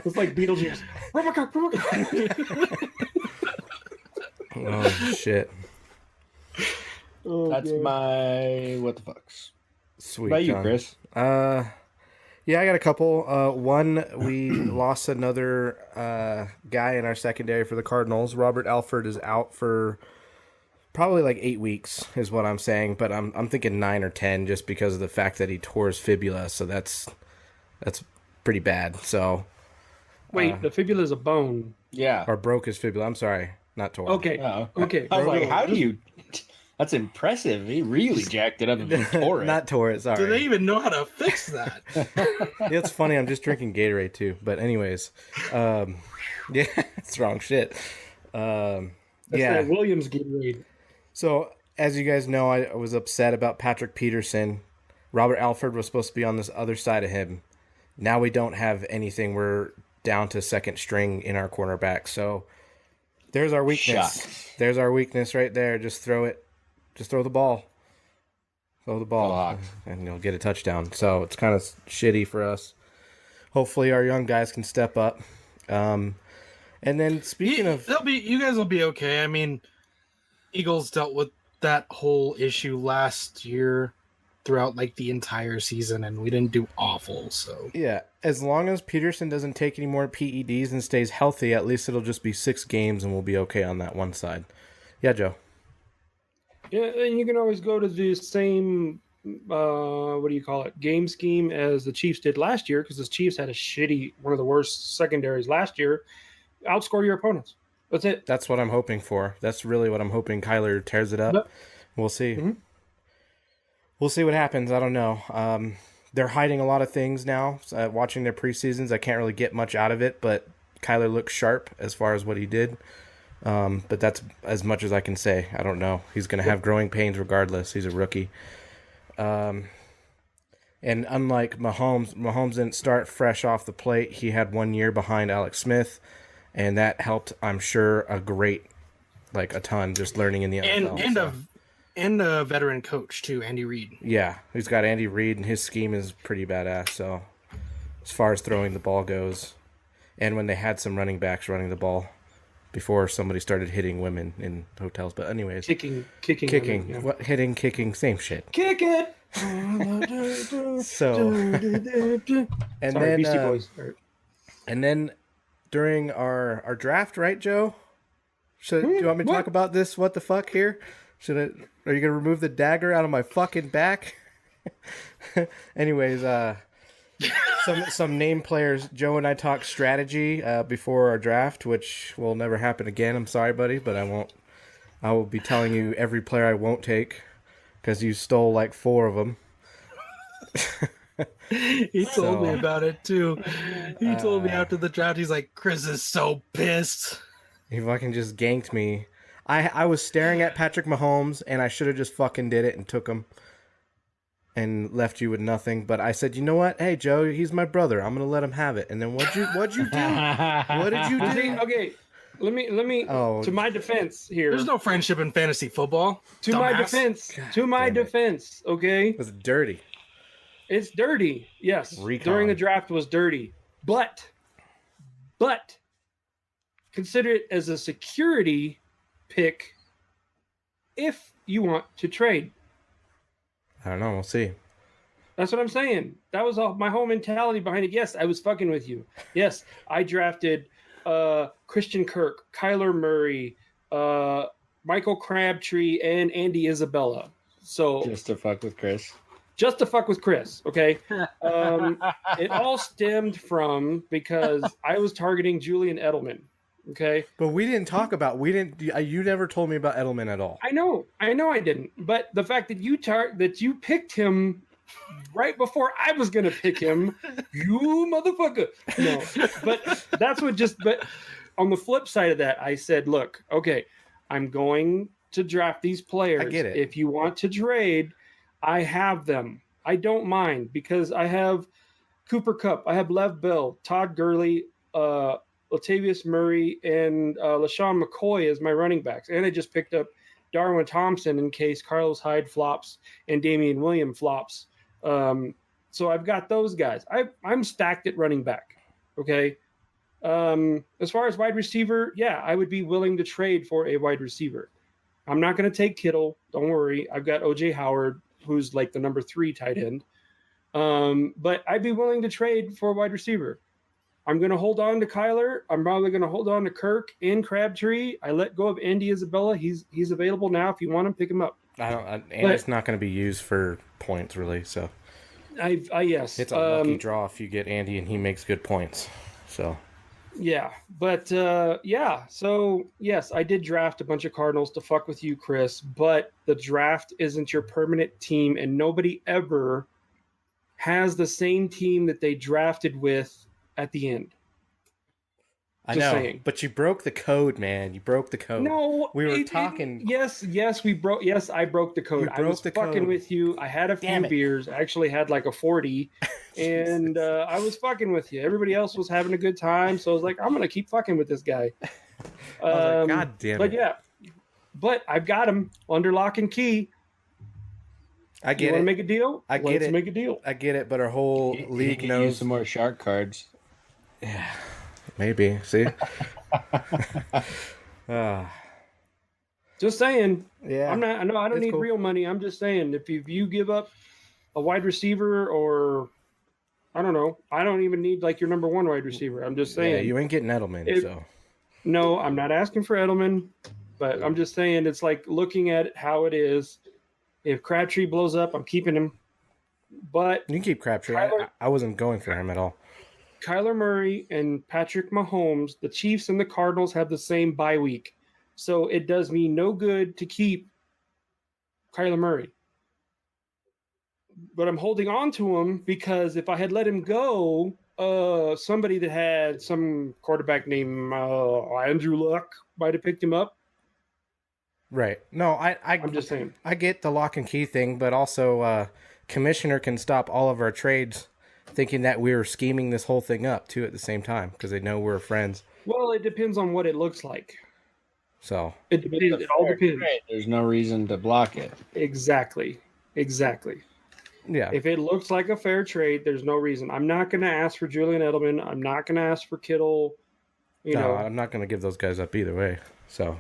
It's like Beetlejuice. Robocock. Oh shit. Oh, That's God. my what the fucks. Sweet. What about you, John. Chris? Yeah, I got a couple. One, we lost another guy in our secondary for the Cardinals. Robert Alford is out for probably like 8 weeks, is what I'm saying. But I'm thinking 9 or 10, just because of the fact that he tore his fibula. So that's pretty bad. So Wait, the fibula is a bone. Yeah. or broke his fibula. I'm sorry, not tore. Okay. Oh. Okay. I was like, how do you? That's impressive. He really jacked it up and tore it. Not tore it. Sorry. Do they even know how to fix that? It's funny. I'm just drinking Gatorade too. But anyways, yeah, it's wrong shit. That's Yeah. that Williams Gatorade. So as you guys know, I was upset about Patrick Peterson. Robert Alford was supposed to be on this other side of him. Now we don't have anything. We're down to second string in our cornerback. So there's our weakness. Shucks. There's our weakness right there. Just throw it. Just throw the ball. Throw the ball, Fuck. and you'll get a touchdown. So it's kind of shitty for us. Hopefully, our young guys can step up. And then speaking of, You guys will be okay. I mean, Eagles dealt with that whole issue last year throughout like the entire season, and we didn't do awful. So yeah, as long as Peterson doesn't take any more PEDs and stays healthy, at least it'll just be 6 games, and we'll be okay on that one side. Yeah, Joe. Yeah, and you can always go to the same, game scheme as the Chiefs did last year, because the Chiefs had one of the worst secondaries last year. Outscore your opponents. That's it. That's what I'm hoping for. That's really what I'm hoping. Kyler tears it up. Yep. We'll see. Mm-hmm. We'll see what happens. I don't know. They're hiding a lot of things now. Watching their preseasons, I can't really get much out of it, but Kyler looks sharp as far as what he did. But that's as much as I can say. I don't know. He's going to have growing pains regardless. He's a rookie. And unlike Mahomes didn't start fresh off the plate. He had 1 year behind Alex Smith, and that helped, I'm sure, a ton, just learning in the NFL. And a veteran coach too, Andy Reid. Yeah, he's got Andy Reid, and his scheme is pretty badass. So, as far as throwing the ball goes, and when they had some running backs running the ball before somebody started hitting women in hotels. But anyways, Kicking. Kicking. Yeah. What, hitting, kicking, same shit. Kick it. So, and Sorry, then Beastie Boys. and then during our draft, right, Joe? Do you want me to talk about this? What the fuck here? Are you gonna remove the dagger out of my fucking back? Anyways, some name players. Joe and I talked strategy before our draft, which will never happen again. I'm sorry, buddy, but I won't. I will be telling you every player I won't take because you stole like 4 of them. He told me about it too. He told me after the draft, he's like, Chris is so pissed. He fucking just ganked me. I was staring at Patrick Mahomes, and I should have just fucking did it and took him and left you with nothing. But I said, you know what? Hey, Joe, he's my brother. I'm gonna let him have it. And then what'd you do? What did you do? Okay, let me. Oh. To my defense here. There's no friendship in fantasy football. To dumbass. my defense. To my damn it. defense. Okay. It was dirty. It's dirty. Yes. Recon. During the draft was dirty. But consider it as a security pick if you want to trade. I don't know. We'll see. That's what I'm saying. That was all my whole mentality behind it. Yes, I was fucking with you. Yes, I drafted Christian Kirk, Kyler Murray, Michael Crabtree, and Andy Isabella. So Just to fuck with Chris. just to fuck with Chris, okay? It all stemmed from because I was targeting Julian Edelman, okay? But we didn't talk about. You never told me about Edelman at all. I know I didn't. But the fact that you picked him right before I was gonna pick him, you motherfucker. No, but that's what just. But on the flip side of that, I said, look, okay, I'm going to draft these players. I get it. If you want to trade, I have them. I don't mind because I have Cooper Kupp, I have Lev Bell, Todd Gurley, Latavius Murray, and LaShawn McCoy as my running backs. And I just picked up Darwin Thompson in case Carlos Hyde flops and Damian William flops. So I've got those guys. I'm stacked at running back. Okay. As far as wide receiver, yeah, I would be willing to trade for a wide receiver. I'm not going to take Kittle. Don't worry. I've got OJ Howard, who's like the number 3 tight end. But I'd be willing to trade for a wide receiver. I'm going to hold on to Kyler. I'm probably going to hold on to Kirk and Crabtree. I let go of Andy Isabella. He's available now. If you want him, pick him up. Andy's not going to be used for points, really. So yes, it's a lucky draw if you get Andy and he makes good points. So yeah, but yeah. So yes, I did draft a bunch of Cardinals to fuck with you, Chris. But the draft isn't your permanent team, and nobody ever has the same team that they drafted with at the end. I Just know, saying. but you broke the code, man. You broke the code. No, we were talking. Yes, we broke. Yes, I broke the code. I was fucking with you. I had a few beers. I actually had like a 40, and I was fucking with you. Everybody else was having a good time, so I was like, I'm gonna keep fucking with this guy. I was like, God damn it! But yeah, but I've got him under lock and key. I get you it. Want to make a deal? I get Let's it. make a deal. I get it, but our whole league Use knows. some more shark cards. Yeah, maybe. See. Just saying. Yeah. I'm not. I know I don't It's need cool. real money. I'm just saying if you give up a wide receiver or I don't know. I don't even need like your number 1 wide receiver. I'm just saying. Yeah, you ain't getting Edelman, so. No, I'm not asking for Edelman, but I'm just saying it's like looking at it how it is. If Crabtree blows up, I'm keeping him. But You can keep Crabtree. I wasn't going for him at all. Kyler Murray and Patrick Mahomes, the Chiefs and the Cardinals have the same bye week. So it does me no good to keep Kyler Murray. But I'm holding on to him because if I had let him go, somebody that had some quarterback named Andrew Luck might have picked him up. Right. No, I'm just saying. I get the lock and key thing, but also commissioner can stop all of our trades thinking that we were scheming this whole thing up too at the same time because they know we're friends. Well, it depends on what it looks like. So It depends. It all depends. There's no reason to block it. Exactly. yeah. If it looks like a fair trade, there's no reason. I'm not going to ask for Julian Edelman. I'm not going to ask for Kittle. I'm not going to give those guys up either way. So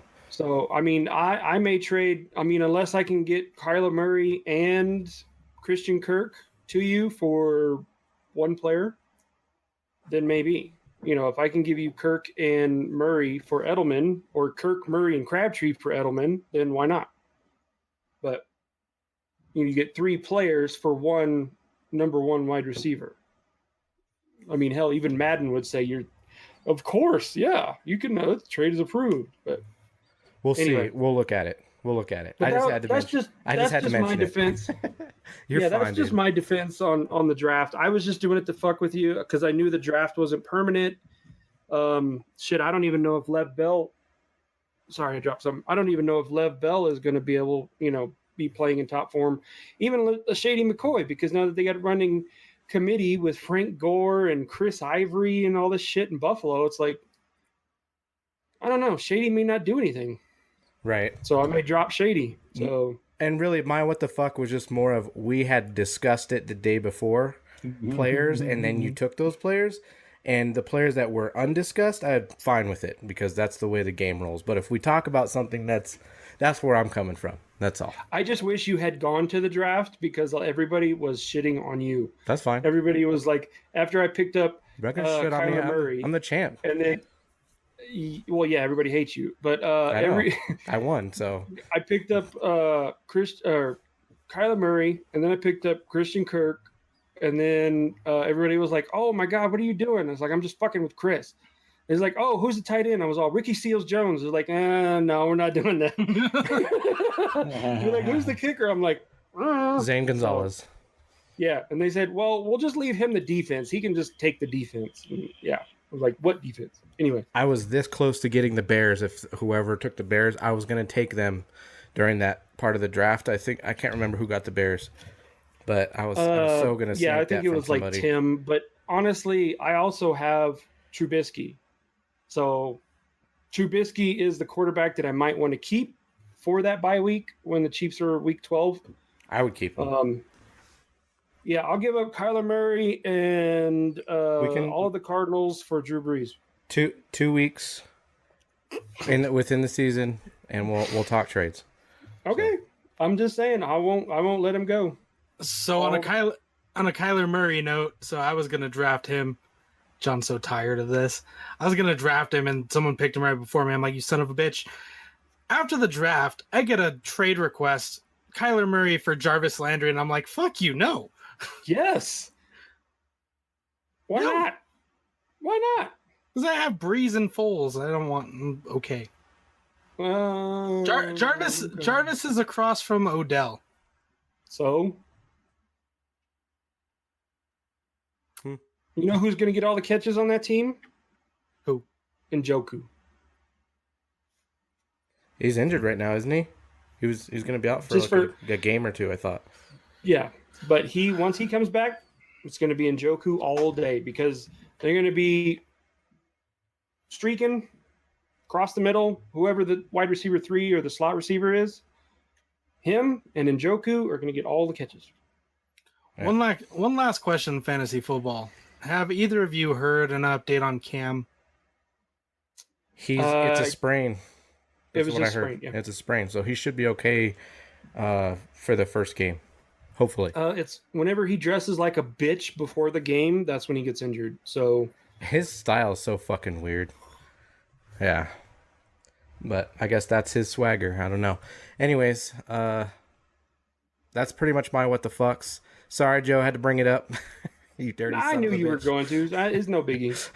I mean, I may trade. I mean, unless I can get Kyler Murray and Christian Kirk to you for one player, then maybe. If I can give you Kirk and Murray for Edelman, or Kirk, Murray, and Crabtree for Edelman, then why not? But you get 3 players for one number 1 wide receiver. I mean, hell, even Madden would say of course, yeah, you can. The trade is approved, but we'll anyway. see. We'll look at it. But that's just my it. defense. You're fine, that's just dude. my defense on the draft. I was just doing it to fuck with you because I knew the draft wasn't permanent. Shit, I don't even know if Lev Bell. Sorry, I dropped something. I don't even know if Lev Bell is going to be able, be playing in top form. Even Shady McCoy, because now that they got running committee with Frank Gore and Chris Ivory and all this shit in Buffalo, it's like, I don't know. Shady may not do anything. Right. So I may drop Shady. So and really, my what the fuck was just more of we had discussed it the day before, players, and then you took those players, and the players that were undiscussed, I'm fine with it because that's the way the game rolls. But if we talk about something that's where I'm coming from. That's all. I just wish you had gone to the draft because everybody was shitting on you. That's fine. Everybody was like, after I picked up Kyler Murray, I'm the champ. And then, well, yeah, everybody hates you, but I won, so I picked up Kyler Murray, and then I picked up Christian Kirk, and then everybody was like, "Oh my God, what are you doing?" I was like, "I'm just fucking with Chris." It's like, "Oh, who's the tight end?" I was all Ricky Seals Jones. They're like, "No, we're not doing that." You're like, "Who's the kicker?" I'm like, Zane Gonzalez. Yeah, and they said, "Well, we'll just leave him the defense. He can just take the defense." And yeah, I was like, "What defense?" Anyway, I was this close to getting the Bears. If whoever took the Bears, I was going to take them during that part of the draft. I can't remember who got the Bears, but I was so going to. Yeah, I think it was like Tim. But honestly, I also have Trubisky. So Trubisky is the quarterback that I might want to keep for that bye week when the Chiefs are week 12. I would keep him. Yeah, I'll give up Kyler Murray and all of the Cardinals for Drew Brees. 2 weeks within the season, and we'll talk trades. Okay, I'm just saying I won't let him go. So on a Kyler Murray note, so I was gonna draft him. John's so tired of this. I was gonna draft him, and someone picked him right before me. I'm like, you son of a bitch. After the draft, I get a trade request, Kyler Murray for Jarvis Landry, and I'm like, fuck you, no. Yes. Why not? Why not? Because I have Breeze and Foles. I don't want. Okay. Jarvis is across from Odell. So. You know who's going to get all the catches on that team? Who? Njoku. He's injured right now, isn't he? He's going to be out for a game or two, I thought. Yeah, but once he comes back, it's going to be Njoku all day because they're going to be streaking across the middle. Whoever the wide receiver 3 or the slot receiver is, him and Njoku are going to get all the catches. Right. One last question, fantasy football. Have either of you heard an update on Cam? It's a sprain. That's what I heard. Sprain, yeah. It's a sprain, so he should be okay for the first game, hopefully. It's whenever he dresses like a bitch before the game, that's when he gets injured. So his style is so fucking weird. Yeah, but I guess that's his swagger. I don't know. Anyways, that's pretty much my what the fucks. Sorry, Joe, I had to bring it up. You dirty son of a bitch. I knew you were going to. It's no biggie.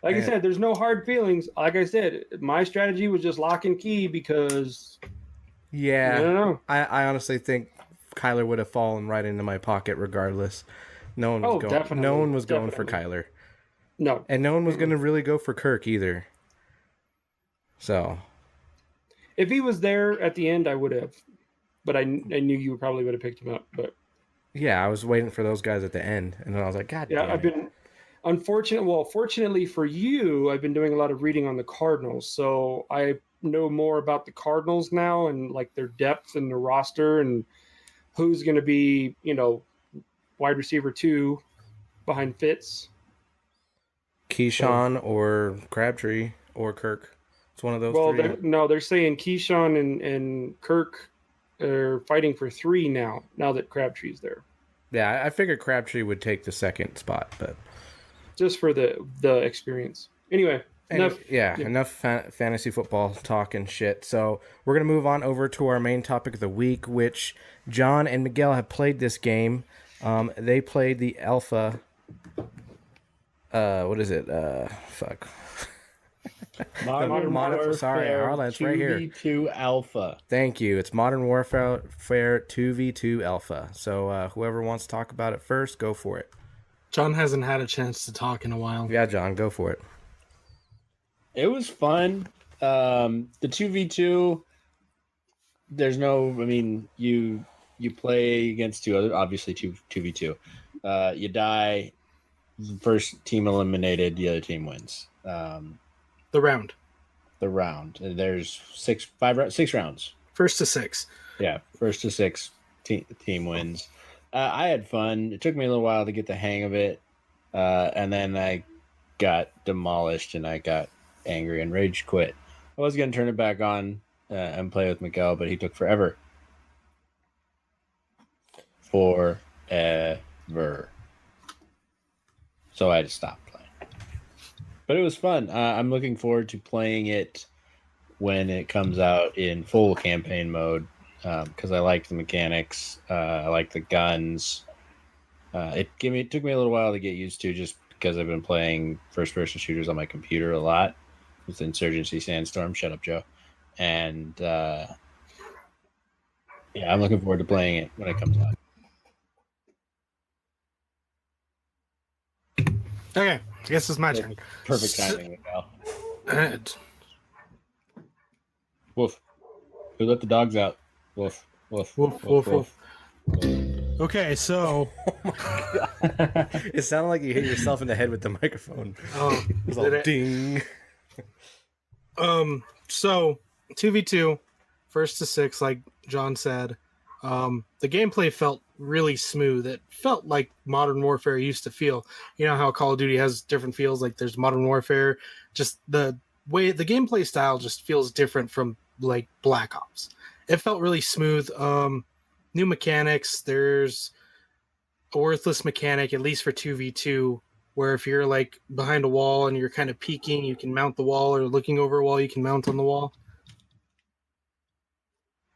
Like I said, there's no hard feelings. Like I said, my strategy was just lock and key because. Yeah. I don't know. I honestly think Kyler would have fallen right into my pocket regardless. No one was Oh, going. definitely, No one was going for definitely. Kyler, No. and no one was going to really go for Kirk either. So If he was there at the end, I would have. But I knew you probably would have picked him up. But yeah, I was waiting for those guys at the end, and then I was like, God yeah, damn I've it. been fortunately for you, I've been doing a lot of reading on the Cardinals. So I know more about the Cardinals now and like their depth and their roster and who's going to be, wide receiver 2 behind Fitz. Keyshawn or Crabtree or Kirk. It's one of those Well, three. they're saying Keyshawn and Kirk are fighting for 3 now that Crabtree's there. Yeah, I figured Crabtree would take the second spot, but Just for the experience. Anyway, enough. enough fantasy football talk and shit. So we're gonna move on over to our main topic of the week, which John and Miguel have played this game. They played the alpha. What is it? Fuck. Modern Warfare, sorry, Harlan, it's right here. 2v2 Alpha. Thank you. It's Modern Warfare 2v2 Alpha. So whoever wants to talk about it first, go for it. John hasn't had a chance to talk in a while. Yeah, John, go for it. It was fun. The 2v2, there's no, I mean, you play against two other, obviously 2v2. You die, first team eliminated, the other team wins. The round. The round. There's six rounds. First to 6. Yeah, first to 6 team wins. I had fun. It took me a little while to get the hang of it, and then I got demolished and I got angry and rage quit. I was going to turn it back on and play with Miguel, but he took forever. So I had to stop playing. But it was fun. I'm looking forward to playing it when it comes out in full campaign mode because I like the mechanics. I like the guns. It took me a little while to get used to just because I've been playing first-person shooters on my computer a lot with Insurgency Sandstorm. Shut up, Joe. And yeah, I'm looking forward to playing it when it comes out. Okay, I guess it's my turn. Perfect timing, Miguel. Alright. Woof. Who let the dogs out? Woof. Woof. Woof, woof, woof. Okay, so It sounded like you hit yourself in the head with the microphone. It was all did it? ding. So 2v2, first to 6, like John said. The gameplay felt really smooth. It felt like Modern Warfare used to feel. You know how Call of Duty has different feels, like there's Modern Warfare. Just the way the gameplay style just feels different from like Black Ops. It felt really smooth. New mechanics. There's a worthless mechanic, at least for 2v2, where if you're like behind a wall and you're kind of peeking, you can mount the wall, or looking over a wall, you can mount on the wall.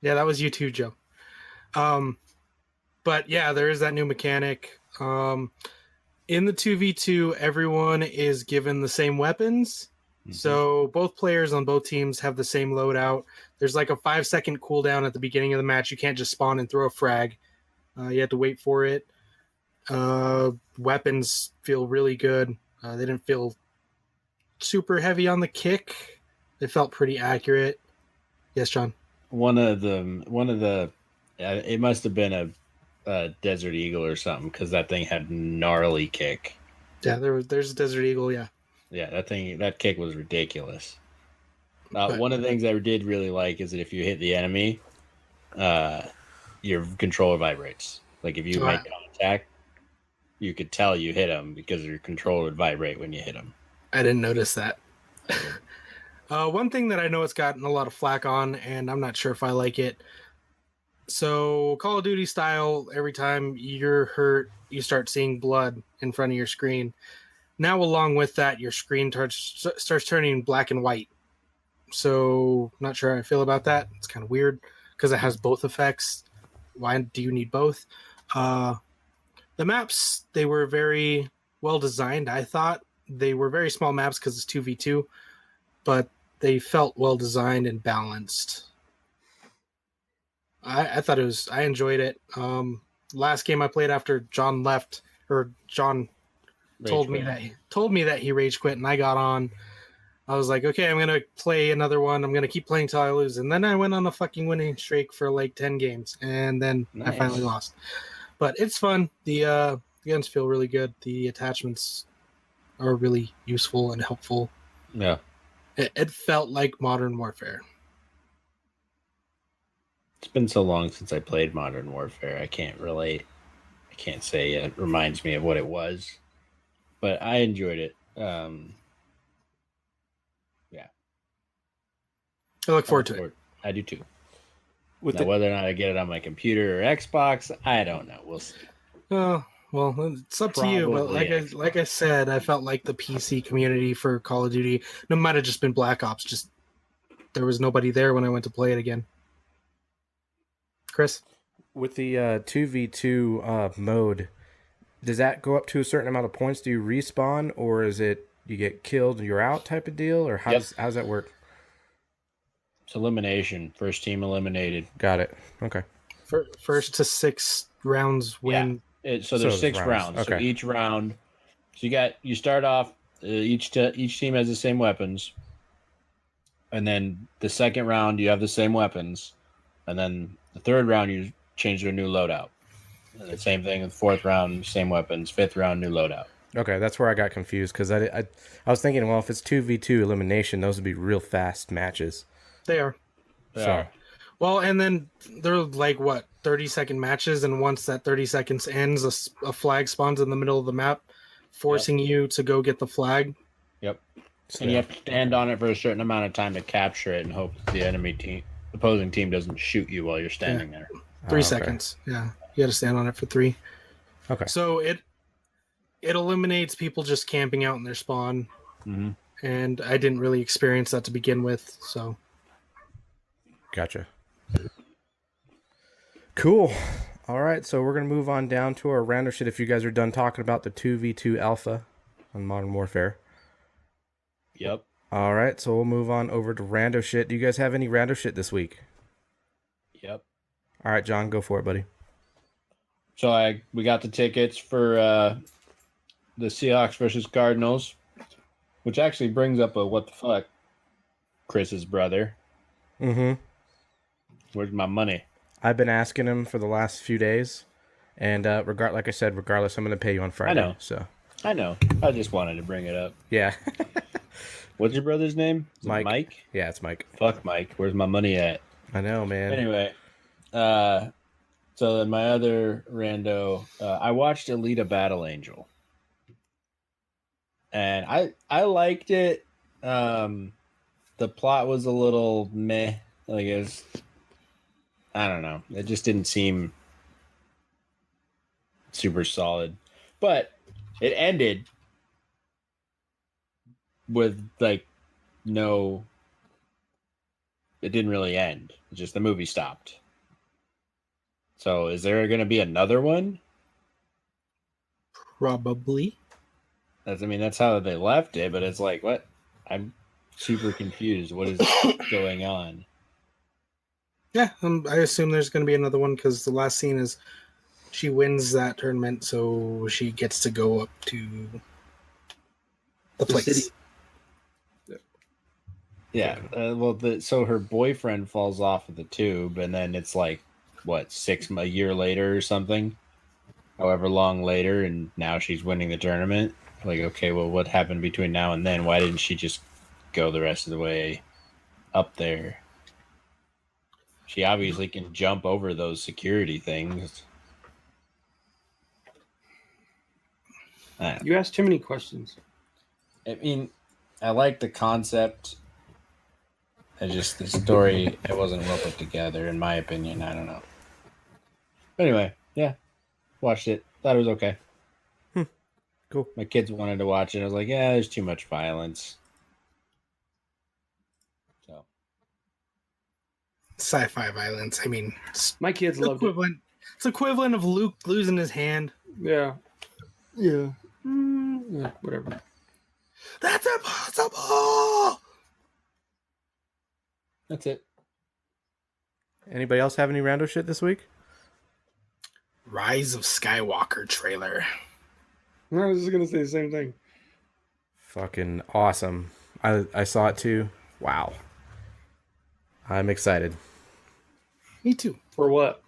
Yeah, that was you too, Joe. But yeah, there is that new mechanic. In the 2v2, everyone is given the same weapons. Mm-hmm. So both players on both teams have the same loadout. There's like a 5-second cooldown at the beginning of the match. You can't just spawn and throw a frag. You have to wait for it. Weapons feel really good. They didn't feel super heavy on the kick. They felt pretty accurate. Yes, John? One of the it must have been a Desert Eagle or something because that thing had gnarly kick. Yeah, there's a Desert Eagle. Yeah, that kick was ridiculous. One of the things I did really like is that if you hit the enemy, your controller vibrates. Like if you make contact, you could tell you hit him because your controller would vibrate when you hit him. I didn't notice that. One thing that I know it's gotten a lot of flack on, and I'm not sure if I like it. So Call of Duty style, every time you're hurt, you start seeing blood in front of your screen. Now, along with that, your screen starts turning black and white. So, not sure how I feel about that. It's kind of weird because it has both effects. Why do you need both? The maps, they were very well designed, I thought. They were very small maps because it's 2v2, but they felt well designed and balanced. I thought I enjoyed it. Last game I played after John left, or John told me that he rage quit, and I got on. I was like, okay, I'm gonna play another one. I'm gonna keep playing till I lose, and then I went on a fucking winning streak for like 10 games, and then I finally lost. But it's fun. The guns feel really good. The attachments are really useful and helpful. Yeah. It felt like Modern Warfare. It's been so long since I played Modern Warfare. I can't relate. I can't say it reminds me of what it was, but I enjoyed it. Yeah. I look forward to it. I do too. Whether or not I get it on my computer or Xbox, I don't know. We'll see. Oh, well, it's up to you. But like I said, I felt like the PC community for Call of Duty, no might have just been Black Ops. Just there was nobody there when I went to play it again. Chris, with the 2v2 mode, does that go up to a certain amount of points? Do you respawn, or is it you get killed and you're out type of deal, or how does that work? It's elimination. First team eliminated. Got it. Okay. First to 6 rounds win. Yeah. So there's 6 rounds. Okay. So each round. So you start off. Each team has the same weapons, and then the second round you have the same weapons, and then the third round you change to a new loadout. And the same thing with the fourth round, same weapons. Fifth round, new loadout. Okay, that's where I got confused because I was thinking, well, if it's 2v2 elimination, those would be real fast matches. They are. Well, and then they're like, 30-second matches, and once that 30 seconds ends, a flag spawns in the middle of the map, forcing you to go get the flag. Yep. And you have to stand on it for a certain amount of time to capture it and hope the opposing team doesn't shoot you while you're standing there. 3 seconds. Yeah. You got to stand on it for 3. Okay. So it eliminates people just camping out in their spawn. Mm-hmm. And I didn't really experience that to begin with, so... Gotcha. Cool. All right, so we're going to move on down to our random shit if you guys are done talking about the 2v2 alpha on Modern Warfare. Yep. All right, so we'll move on over to rando shit. Do you guys have any rando shit this week? Yep. All right, John, go for it, buddy. So we got the tickets for the Seahawks versus Cardinals, which actually brings up a what the fuck, Chris's brother. Mm-hmm. Where's my money? I've been asking him for the last few days, and like I said, regardless, I'm going to pay you on Friday. I know. So I know. I just wanted to bring it up. Yeah. What's your brother's name? Mike. Mike? Yeah, it's Mike. Fuck Mike. Where's my money at? I know, man. Anyway, so then my other rando, I watched Alita Battle Angel, and I liked it. The plot was a little meh. Like I don't know. It just didn't seem super solid. But it ended with it didn't really end. Just the movie stopped. So is there going to be another one? Probably. That's how they left it, but it's like, what? I'm super confused. What is going on? Yeah, I assume there's going to be another one because the last scene is she wins that tournament, so she gets to go up to the place. City. Yeah. So her boyfriend falls off of the tube, and then it's like, what, a year later or something? However long later, and now she's winning the tournament. Like, okay, well, what happened between now and then? Why didn't she just go the rest of the way up there? She obviously can jump over those security things. You asked too many questions. I mean, I like the concept. The story, it wasn't well put together, in my opinion. I don't know. But anyway, yeah. Watched it. Thought it was okay. Cool. My kids wanted to watch it. I was like, yeah, there's too much violence. So. Sci-fi violence. I mean, My kids loved it. It's equivalent of Luke losing his hand. Yeah. Yeah. Yeah, whatever. That's impossible! That's it. Anybody else have any rando shit this week? Rise of Skywalker trailer. I was just gonna say the same thing. Fucking awesome. I saw it too. Wow. I'm excited. Me too. For what?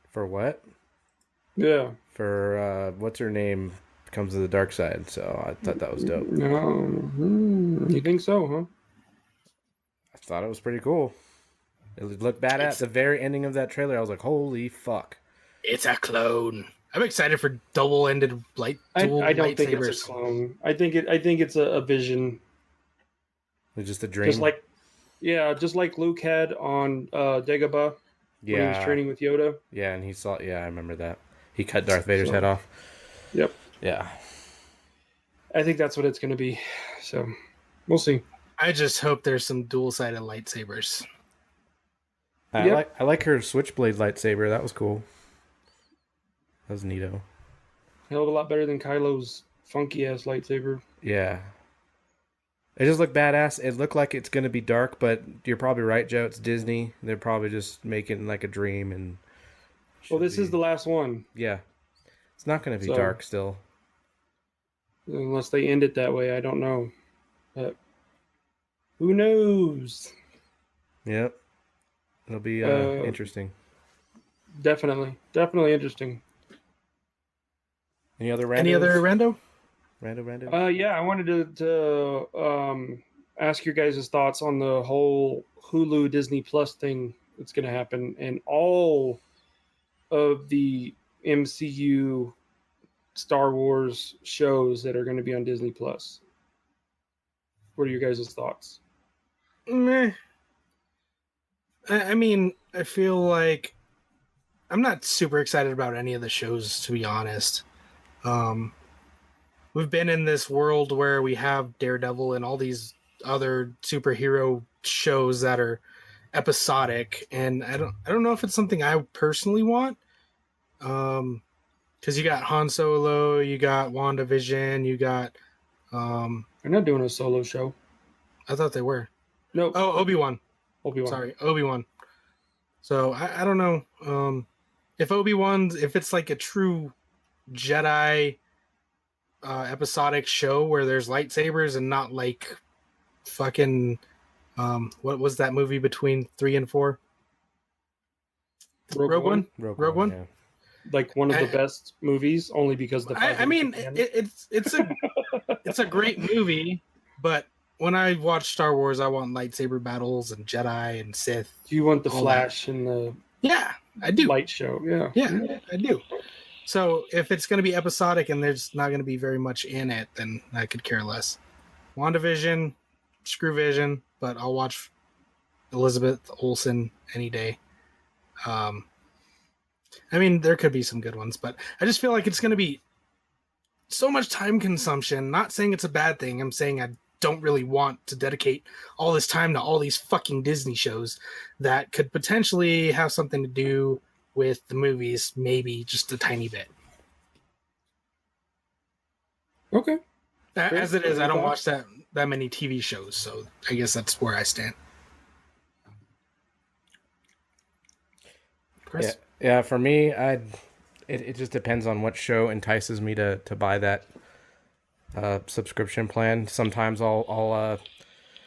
For what? Yeah. For what's her name comes to the dark side. So I thought that was dope. No. You think so, huh? I thought it was pretty cool. It looked bad at the very ending of that trailer. I was like, holy fuck. It's a clone. I'm excited for double-ended dual I don't think it's lightsabers. a clone. I think it's a vision. It's just a dream. Just like Luke had on Dagobah when he was training with Yoda. Yeah, and he saw. Yeah, I remember that. He cut Darth Vader's head off. Yep. Yeah. I think that's what it's going to be. So we'll see. I just hope there's some dual-sided lightsabers. I like her switchblade lightsaber. That was cool. That was neato. Hell of a lot better than Kylo's funky ass lightsaber. Yeah. It just looked badass. It looked like it's gonna be dark, but you're probably right, Joe. It's Disney. They're probably just making like a dream and. Well, this is the last one. Yeah. It's not gonna be dark still. Unless they end it that way, I don't know. But who knows? Yep. It'll be interesting. Definitely interesting. Any other randos? Any other rando? Rando? Yeah, I wanted to ask your guys' thoughts on the whole Hulu Disney Plus thing that's going to happen, and all of the MCU Star Wars shows that are going to be on Disney Plus. What are your guys' thoughts? Meh. I mean, I feel like I'm not super excited about any of the shows, to be honest. We've been in this world where we have Daredevil and all these other superhero shows that are episodic, and I don't know if it's something I personally want. Because you got Han Solo, you got WandaVision, you got They're not doing a solo show. I thought they were. No. Oh, Obi-Wan. Obi-Wan. Sorry, Obi-Wan. So I don't know if if it's like a true Jedi episodic show where there's lightsabers and not like fucking what was that movie between 3 and 4? Rogue One. Rogue One. Yeah. Like one of the best movies, only because the. I mean, it's a great movie, but when I watch Star Wars, I want lightsaber battles and Jedi and Sith. Do you want the Flash and the? Yeah, I do. Light show, yeah. Yeah, I do. So if it's going to be episodic and there's not going to be very much in it, then I could care less. WandaVision, screw Vision, but I'll watch Elizabeth Olsen any day. I mean, there could be some good ones, but I just feel like it's going to be so much time consumption. Not saying it's a bad thing. I'm saying I don't really want to dedicate all this time to all these fucking Disney shows that could potentially have something to do with the movies, maybe just a tiny bit. Okay. As it is, I don't watch that many TV shows, so I guess that's where I stand. Chris? Yeah, for me, it just depends on what show entices me to buy that subscription plan. Sometimes I'll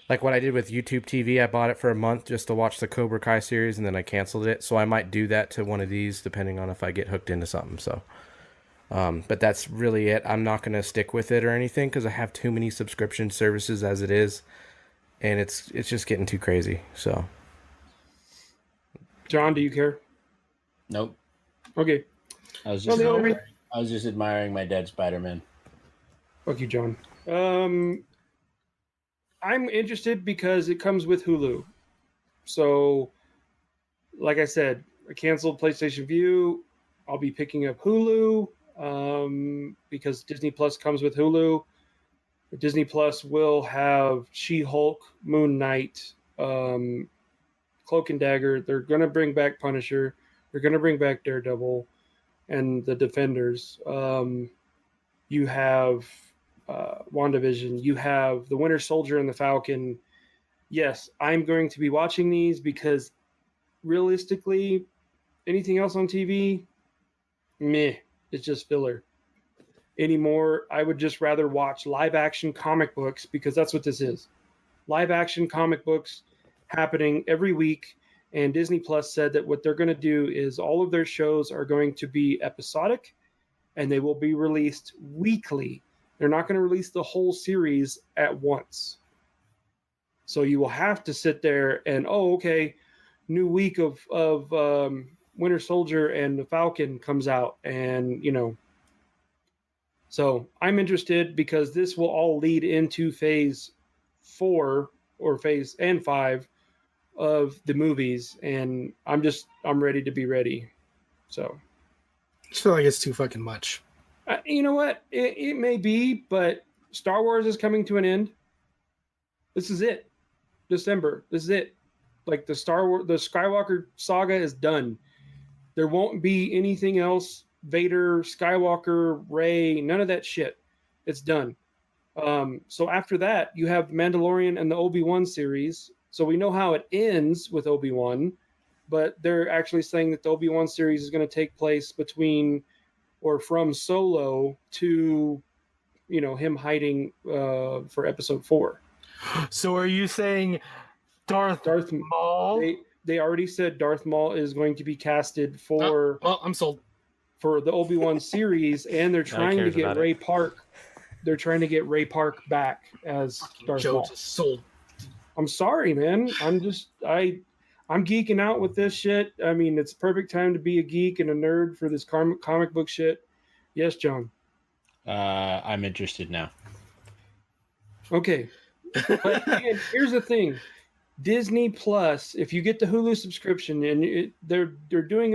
like what I did with YouTube TV. I bought it for a month just to watch the Cobra Kai series, and then I canceled it. So I might do that to one of these, depending on if I get hooked into something. So, but that's really it. I'm not going to stick with it or anything because I have too many subscription services as it is, and it's just getting too crazy. So, John, do you care? Nope. Okay. I was just admiring my dead Spider-Man. Fuck you, John. I'm interested because it comes with Hulu. So, like I said, I canceled PlayStation View. I'll be picking up Hulu because Disney Plus comes with Hulu. Disney Plus will have She-Hulk, Moon Knight, Cloak and Dagger. They're going to bring back Punisher. They're going to bring back Daredevil and the Defenders. You have WandaVision. You have the Winter Soldier and the Falcon. Yes, I'm going to be watching these because realistically, anything else on TV, meh, it's just filler. anymore. I would just rather watch live action comic books because that's what this is. Live action comic books happening every week. And Disney Plus said that what they're going to do is all of their shows are going to be episodic and they will be released weekly. They're not going to release the whole series at once. So you will have to sit there and, okay, new week of Winter Soldier and the Falcon comes out, and so I'm interested because this will all lead into phase 4 or phase and 5 of the movies, and I'm ready to be ready. So I just feel like it's too fucking much. You know what? It may be, but Star Wars is coming to an end. This is it. December. This is it. Like the Skywalker saga is done. There won't be anything else. Vader, Skywalker, Rey, none of that shit. It's done. So after that, you have Mandalorian and the Obi-Wan series. So we know how it ends with Obi-Wan, but they're actually saying that the Obi-Wan series is going to take place between or from Solo to, him hiding for episode 4. So are you saying Darth Maul? They already said Darth Maul is going to be casted for. Well, I'm sold. For the Obi-Wan series, and they're trying to get Ray Park. They're trying to get Ray Park back as Darth Maul. Sold. I'm sorry, man. I'm geeking out with this shit. I mean, it's perfect time to be a geek and a nerd for this comic book shit. Yes, John. I'm interested now. Okay. But again, here's the thing. Disney Plus, if you get the Hulu subscription, and they're doing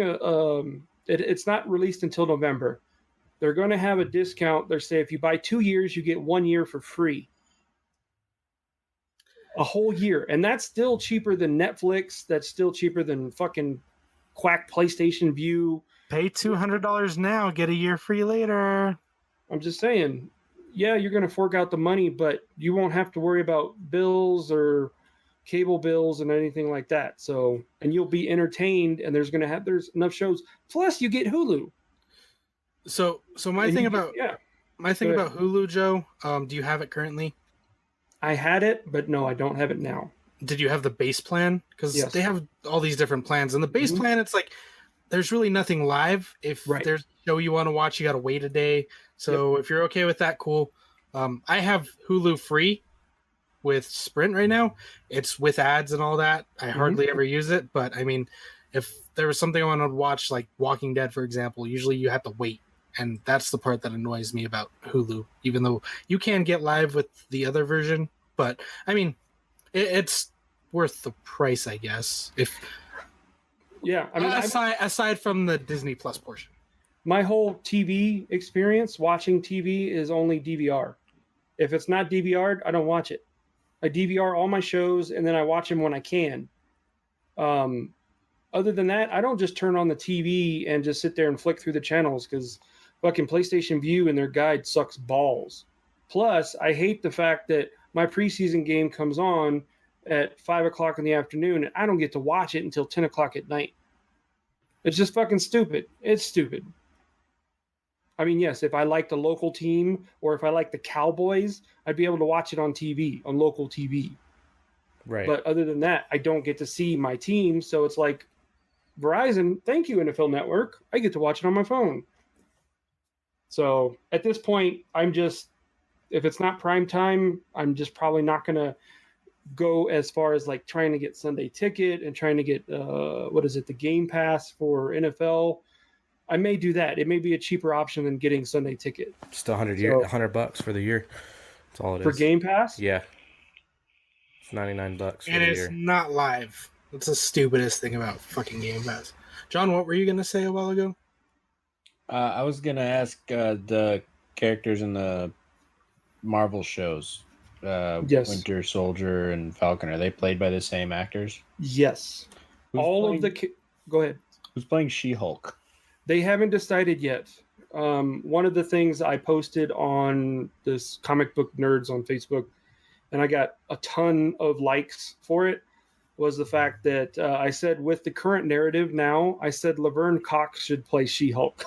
it's not released until November. They're going to have a discount. They say if you buy 2 years, you get 1 year for free. A whole year. And that's still cheaper than Netflix. That's still cheaper than fucking quack PlayStation View. Pay $200 now, get a year free later. I'm just saying, yeah, you're going to fork out the money, but you won't have to worry about bills or cable bills and anything like that. So, and you'll be entertained, and there's enough shows. Plus, you get Hulu. So my thing about Hulu, Joe. Do you have it currently? I had it, but no, I don't have it now. Did you have the base plan? Because yes. They have all these different plans, and the base plan, it's like there's really nothing live. If there's a show you want to watch, you got to wait a day. So if you're okay with that, cool. I have Hulu free with Sprint right now. It's with ads and all that. I hardly ever use it, but I mean, if there was something I wanted to watch, like Walking Dead, for example, usually you have to wait. And that's the part that annoys me about Hulu, even though you can get live with the other version. But I mean, it's worth the price, I guess. Aside from the Disney Plus portion, my whole TV experience watching TV is only DVR. If it's not DVR'd, I don't watch it. I DVR all my shows and then I watch them when I can. Other than that, I don't just turn on the TV and just sit there and flick through the channels because fucking PlayStation View and their guide sucks balls. Plus, I hate the fact that my preseason game comes on at 5 o'clock in the afternoon and I don't get to watch it until 10 o'clock at night. It's just fucking stupid. It's stupid. I mean, yes, if I like the local team or if I like the Cowboys, I'd be able to watch it on TV, on local TV. Right. But other than that, I don't get to see my team. So it's like, Verizon, thank you, NFL Network. I get to watch it on my phone. So at this point, if it's not prime time, I'm just probably not going to go as far as like trying to get Sunday Ticket and trying to get, the Game Pass for NFL. I may do that. It may be a cheaper option than getting Sunday Ticket. Still $100 for the year. That's all it is. For Game Pass? Yeah. It's $99 for and the it's year. not live. That's the stupidest thing about fucking Game Pass. John, what were you going to say a while ago? I was going to ask the characters in the Marvel shows, yes. Winter Soldier and Falcon, are they played by the same actors? Yes. Go ahead. Who's playing She-Hulk? They haven't decided yet. One of the things I posted on this Comic Book Nerds on Facebook, and I got a ton of likes for it, was the fact that I said with the current narrative now, I said Laverne Cox should play She-Hulk.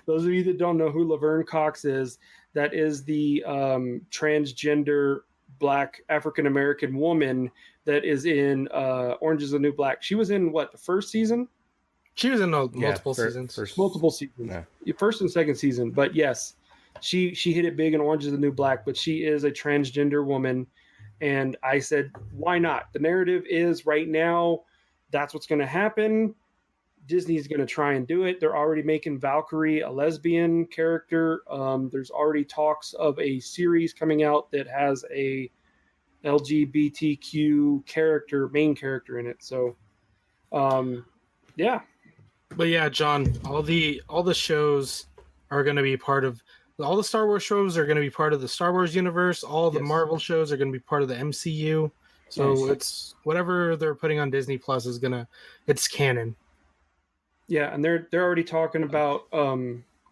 Those of you that don't know who Laverne Cox is, that is the transgender Black African American woman that is in Orange is the New Black. She was in what, the first season? She was in multiple seasons. Multiple seasons. Yeah. First and second season. But yes, she hit it big in Orange is the New Black, but she is a transgender woman. And I said, why not? The narrative is right now, that's what's going to happen. Disney's going to try and do it. They're already making Valkyrie a lesbian character. There's already talks of a series coming out that has a LGBTQ character, main character in it. So, yeah. But yeah, John, all the shows are going to be part of all the Star Wars shows are going to be part of the Star Wars universe. All the Marvel shows are going to be part of the MCU. So it's whatever they're putting on Disney Plus is it's canon. Yeah, and they're already talking about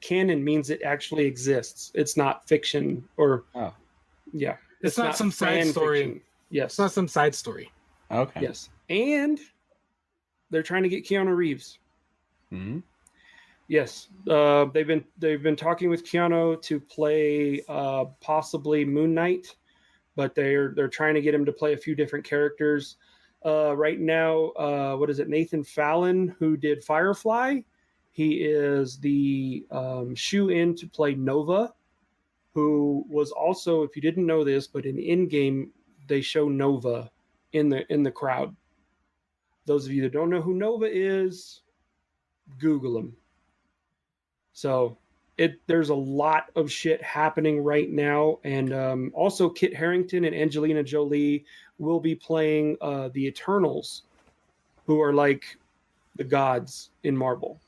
canon means it actually exists. It's not fiction or yeah. It's not some side story. Fiction. Yes. It's not some side story. Okay. Yes. And they're trying to get Keanu Reeves. Hmm. Yes. They've been talking with Keanu to play possibly Moon Knight, but they're trying to get him to play a few different characters. Right now, what is it? Nathan Fallon, who did Firefly. He is the shoe-in to play Nova, who was also, if you didn't know this, but in game they show Nova in the crowd. Those of you that don't know who Nova is, Google him. So there's a lot of shit happening right now, and also Kit Harington and Angelina Jolie will be playing the Eternals, who are like the gods in Marvel.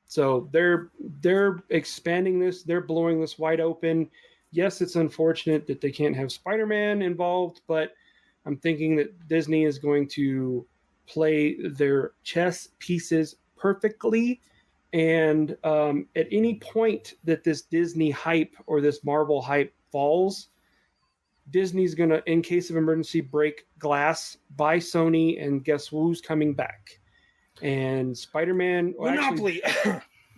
So they're expanding this. They're blowing this wide open. Yes, it's unfortunate that they can't have Spider-Man involved, but I'm thinking that Disney is going to play their chess pieces perfectly. And at any point that this Disney hype or this Marvel hype falls, Disney's going to, in case of emergency, break glass, buy Sony, and guess who's coming back? And Spider-Man... Monopoly!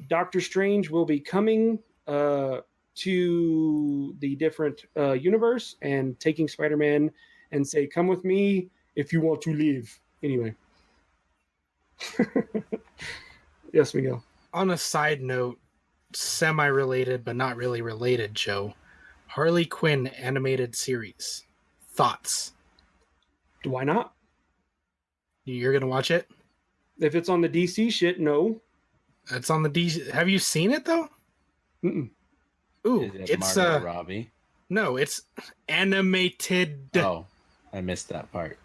Doctor Strange will be coming to the different universe and taking Spider-Man and say, come with me if you want to live. Anyway. Yes, Miguel. On a side note, semi-related but not really related, Joe. Harley Quinn animated series. Thoughts? Why not? You're going to watch it? If it's on the DC shit, no. It's on the DC. Have you seen it, though? Mm-mm. Ooh, it's Margot Robbie. No, it's animated. Oh, I missed that part.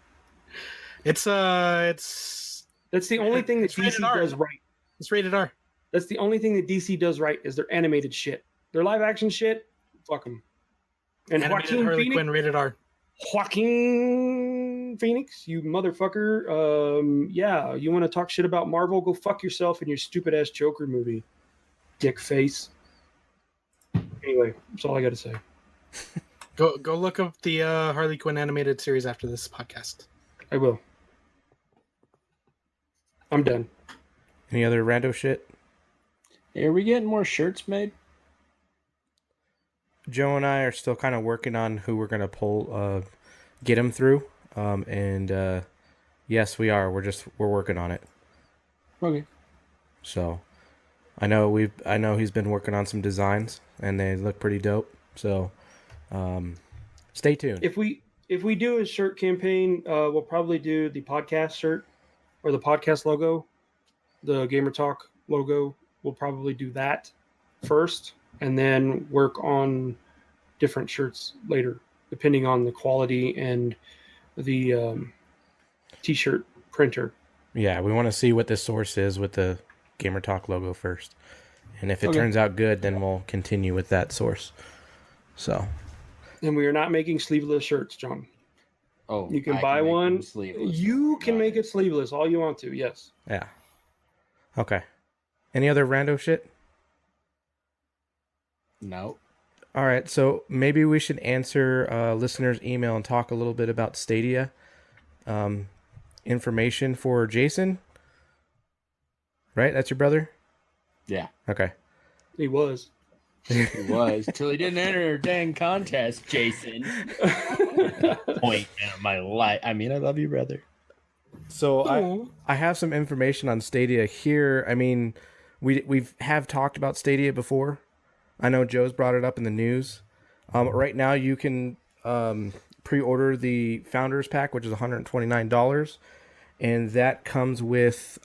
It's That's the only thing that DC does right. It's rated R. That's the only thing that DC does right is their animated shit. Their live action shit, fuck them. And Animated Joaquin Harley Phoenix, Quinn rated R. Joaquin Phoenix, you motherfucker. Yeah, you want to talk shit about Marvel? Go fuck yourself in your stupid ass Joker movie, dick face. Anyway, that's all I got to say. Go look up the Harley Quinn animated series after this podcast. I will. I'm done. Any other rando shit? Hey, are we getting more shirts made? Joe and I are still kind of working on who we're gonna get them through. Yes, we are. We're working on it. Okay. So, I know he's been working on some designs, and they look pretty dope. So, stay tuned. If we do a shirt campaign, we'll probably do the podcast shirt or the podcast logo, the Gamer Talk logo. We'll probably do that first, and then work on different shirts later, depending on the quality and the t-shirt printer. Yeah, we want to see what the source is with the Gamer Talk logo first, and if it turns out good, then we'll continue with that source. So, and we are not making sleeveless shirts, John. Oh, you can buy one. You can Got make it. it sleeveless all you want to. Yes. yeah. Okay. Any other rando shit? No. All right, so maybe we should answer listeners' email and talk a little bit about Stadia. Information for Jason, right? That's your brother? Yeah, Okay. He was. he was till he didn't enter a dang contest, Jason. Point in my life. I mean, I love you, brother. So Aw. I have some information on Stadia here. I mean, we've have talked about Stadia before. I know Joe's brought it up in the news. Right now, you can pre-order the Founders Pack, which is $129, and that comes with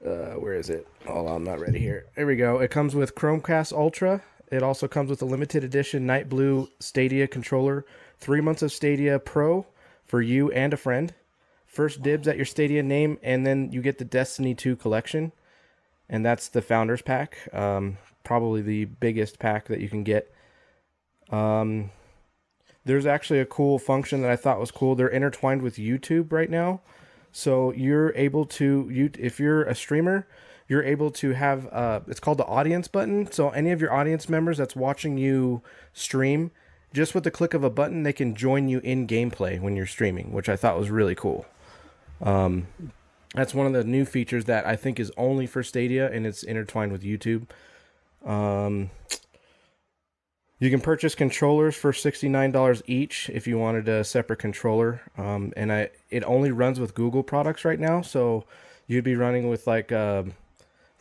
where is it? Oh, I'm not ready here. There we go. It comes with Chromecast Ultra. It also comes with a limited edition Night Blue Stadia controller, 3 months of Stadia Pro for you and a friend. First dibs at your Stadia name, and then you get the Destiny 2 collection, and that's the Founders Pack. Probably the biggest pack that you can get. There's actually a cool function that I thought was cool. They're intertwined with YouTube right now. So you're able to, if you're a streamer, you're able to have, it's called the audience button. So any of your audience members that's watching you stream, just with the click of a button, they can join you in gameplay when you're streaming, which I thought was really cool. That's one of the new features that I think is only for Stadia, and it's intertwined with YouTube. You can purchase controllers for $69 each if you wanted a separate controller. And it only runs with Google products right now, so you'd be running with like a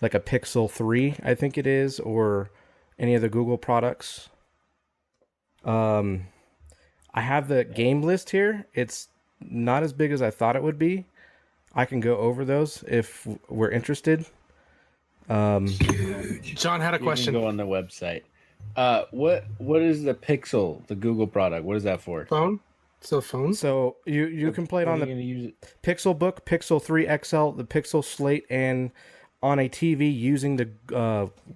Pixel 3, I think it is, or any of the Google products. I have the game list here. It's not as big as I thought it would be. I can go over those if we're interested. John had a You question. can go on the website. What is the Pixel, the Google product? What is that for? Phone? So phone? So you can play it on Are the you gonna use it? Pixel Book, Pixel 3 XL, the Pixel Slate, and on a TV using the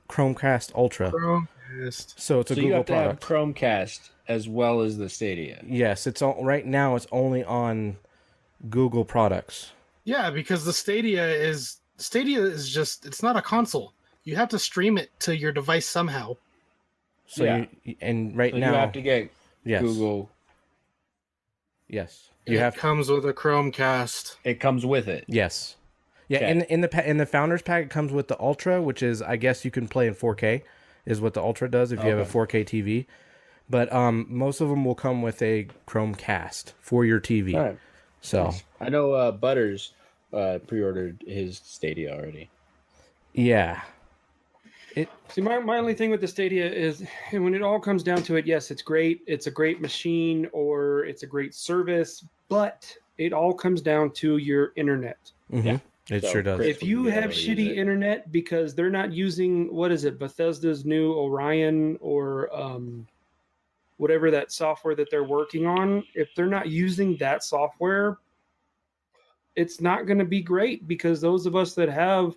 Chromecast Ultra. Chromecast. So it's a So you Google have to have product. Chromecast as well as the Stadia. Yes, it's all, right now. It's only on Google products. Yeah, because the Stadia is just, it's not a console. You have to stream it to your device somehow. So Yeah. and right So now you have to get yes, Google. yes, It comes with a Chromecast. It comes with it. yes, yeah. Okay. In the Founders Pack, it comes with the Ultra, which is, I guess, you can play in 4K. Is what the Ultra does if you have a 4K TV. But most of them will come with a Chromecast for your TV. All right. So I know Butters pre-ordered his Stadia already. yeah, See, my only thing with the Stadia is when it all comes down to it, yes, it's great. It's a great machine or it's a great service, but it all comes down to your internet. Yeah. it So, sure does. Chris, If you would be have able to use shitty it. internet because they're not using, what is it, Bethesda's new Orion or whatever that software that they're working on, if they're not using that software, it's not going to be great because those of us that have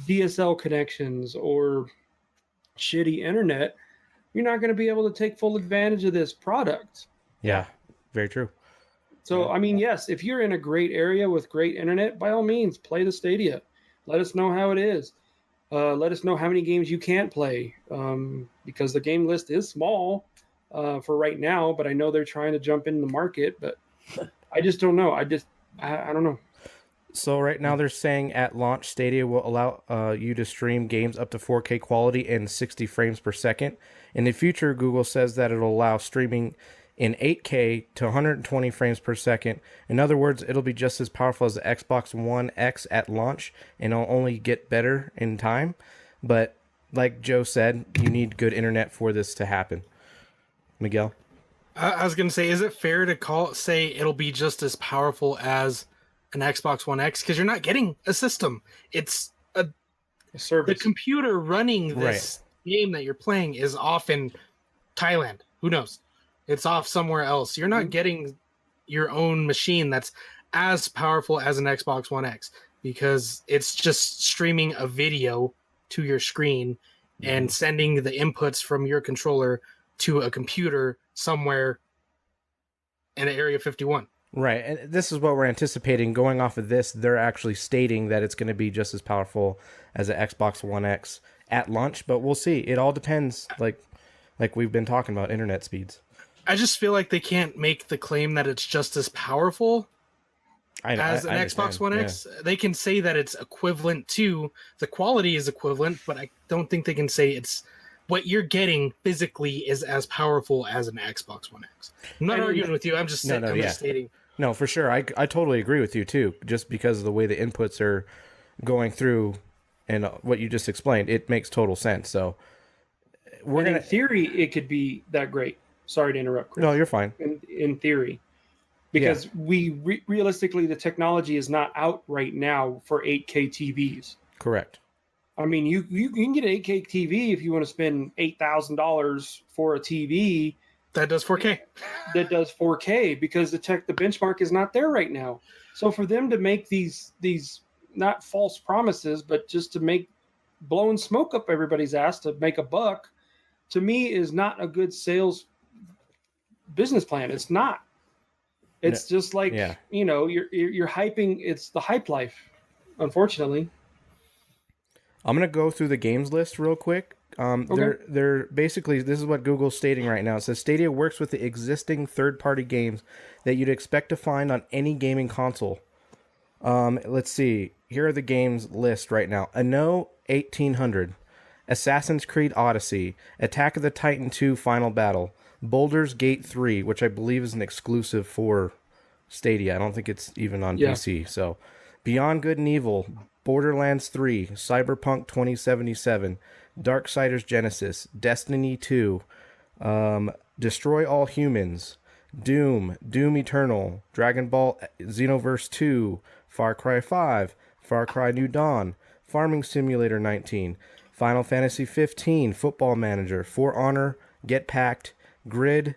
DSL connections or shitty internet, you're not going to be able to take full advantage of this product. Yeah, very true. So, I mean, yes, if you're in a great area with great internet, by all means, play the Stadia. Let us know how it is. Let us know how many games you can't play because the game list is small for right now, but I know they're trying to jump in the market, but I just don't know. I don't know. So right now they're saying at launch, Stadia will allow you to stream games up to 4K quality and 60 frames per second. In the future, Google says that it'll allow streaming in 8K to 120 frames per second. In other words, it'll be just as powerful as the Xbox One X at launch, and it'll only get better in time. But like Joe said, you need good internet for this to happen. Miguel? I was going to say, is it fair to say it'll be just as powerful as an Xbox One X? Because you're not getting a system. It's A service. the computer running this game that you're playing is off in Thailand. Who knows? It's off somewhere else. You're not getting your own machine that's as powerful as an Xbox One X because it's just streaming a video to your screen and sending the inputs from your controller to a computer somewhere in Area 51. Right, and this is what we're anticipating. Going off of this, they're actually stating that it's going to be just as powerful as an Xbox One X at launch, but we'll see. It all depends, like we've been talking about, internet speeds. I just feel like they can't make the claim that it's just as powerful as an Xbox One X. They can say that it's equivalent to, the quality is equivalent, but I don't think they can say it's what you're getting physically is as powerful as an Xbox One X. I'm not arguing with you. I'm just stating. No, for sure. I totally agree with you too. Just because of the way the inputs are going through and what you just explained, it makes total sense. So in theory, it could be that great. Sorry to interrupt, Chris. No, you're fine. In theory. Because realistically, the technology is not out right now for 8K TVs. Correct. I mean, you can get an 8K TV if you want to spend $8,000 for a TV that does 4K. That does 4K, because the benchmark is not there right now. So for them to make these not false promises, but just to make blowing smoke up everybody's ass to make a buck, to me is not a good sales business plan. It's not. It's just like, you're hyping. It's the hype life, unfortunately. I'm going to go through the games list real quick. Okay. They're basically, this is what Google's stating right now. It says Stadia works with the existing third-party games that you'd expect to find on any gaming console. Let's see. Here are the games list right now. Anno 1800, Assassin's Creed Odyssey, Attack of the Titan 2 Final Battle, Baldur's Gate 3, which I believe is an exclusive for Stadia. I don't think it's even on PC. So, Beyond Good and Evil, Borderlands 3, Cyberpunk 2077, Darksiders Genesis, Destiny 2, Destroy All Humans, Doom, Doom Eternal, Dragon Ball Xenoverse 2, Far Cry 5, Far Cry New Dawn, Farming Simulator 19, Final Fantasy 15, Football Manager, For Honor, Get Packed, Grid,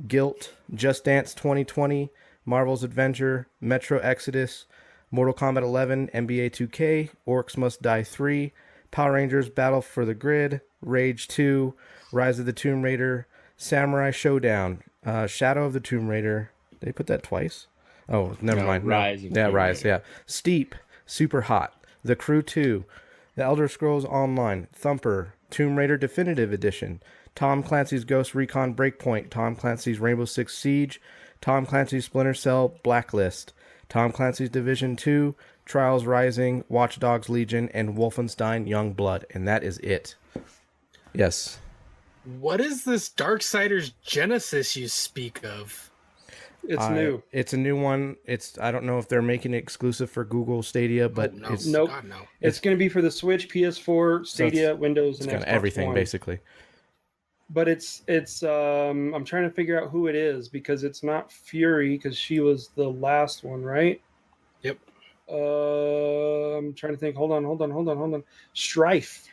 Guilt, Just Dance 2020, Marvel's Adventure, Metro Exodus, Mortal Kombat 11, NBA 2K, Orcs Must Die 3, Power Rangers Battle for the Grid, Rage 2, Rise of the Tomb Raider, Samurai Showdown, Shadow of the Tomb Raider. Did they put that twice? Oh, never mind. Rise. Rise, yeah. Steep, Super Hot, The Crew 2, The Elder Scrolls Online, Thumper, Tomb Raider Definitive Edition, Tom Clancy's Ghost Recon Breakpoint, Tom Clancy's Rainbow Six Siege, Tom Clancy's Splinter Cell Blacklist, Tom Clancy's Division 2, Trials Rising, Watch Dogs Legion, and Wolfenstein Young Blood. And that is it. Yes. What is this Darksiders Genesis you speak of? It's new. It's a new one. I don't know if they're making it exclusive for Google Stadia, but it's nope. God, no. It's going to be for the Switch, PS4, Stadia, Windows, and Xbox everything One. Basically. But it's I'm trying to figure out who it is, because it's not Fury, because she was the last one, right? Yep. I'm trying to think. Hold on. Strife.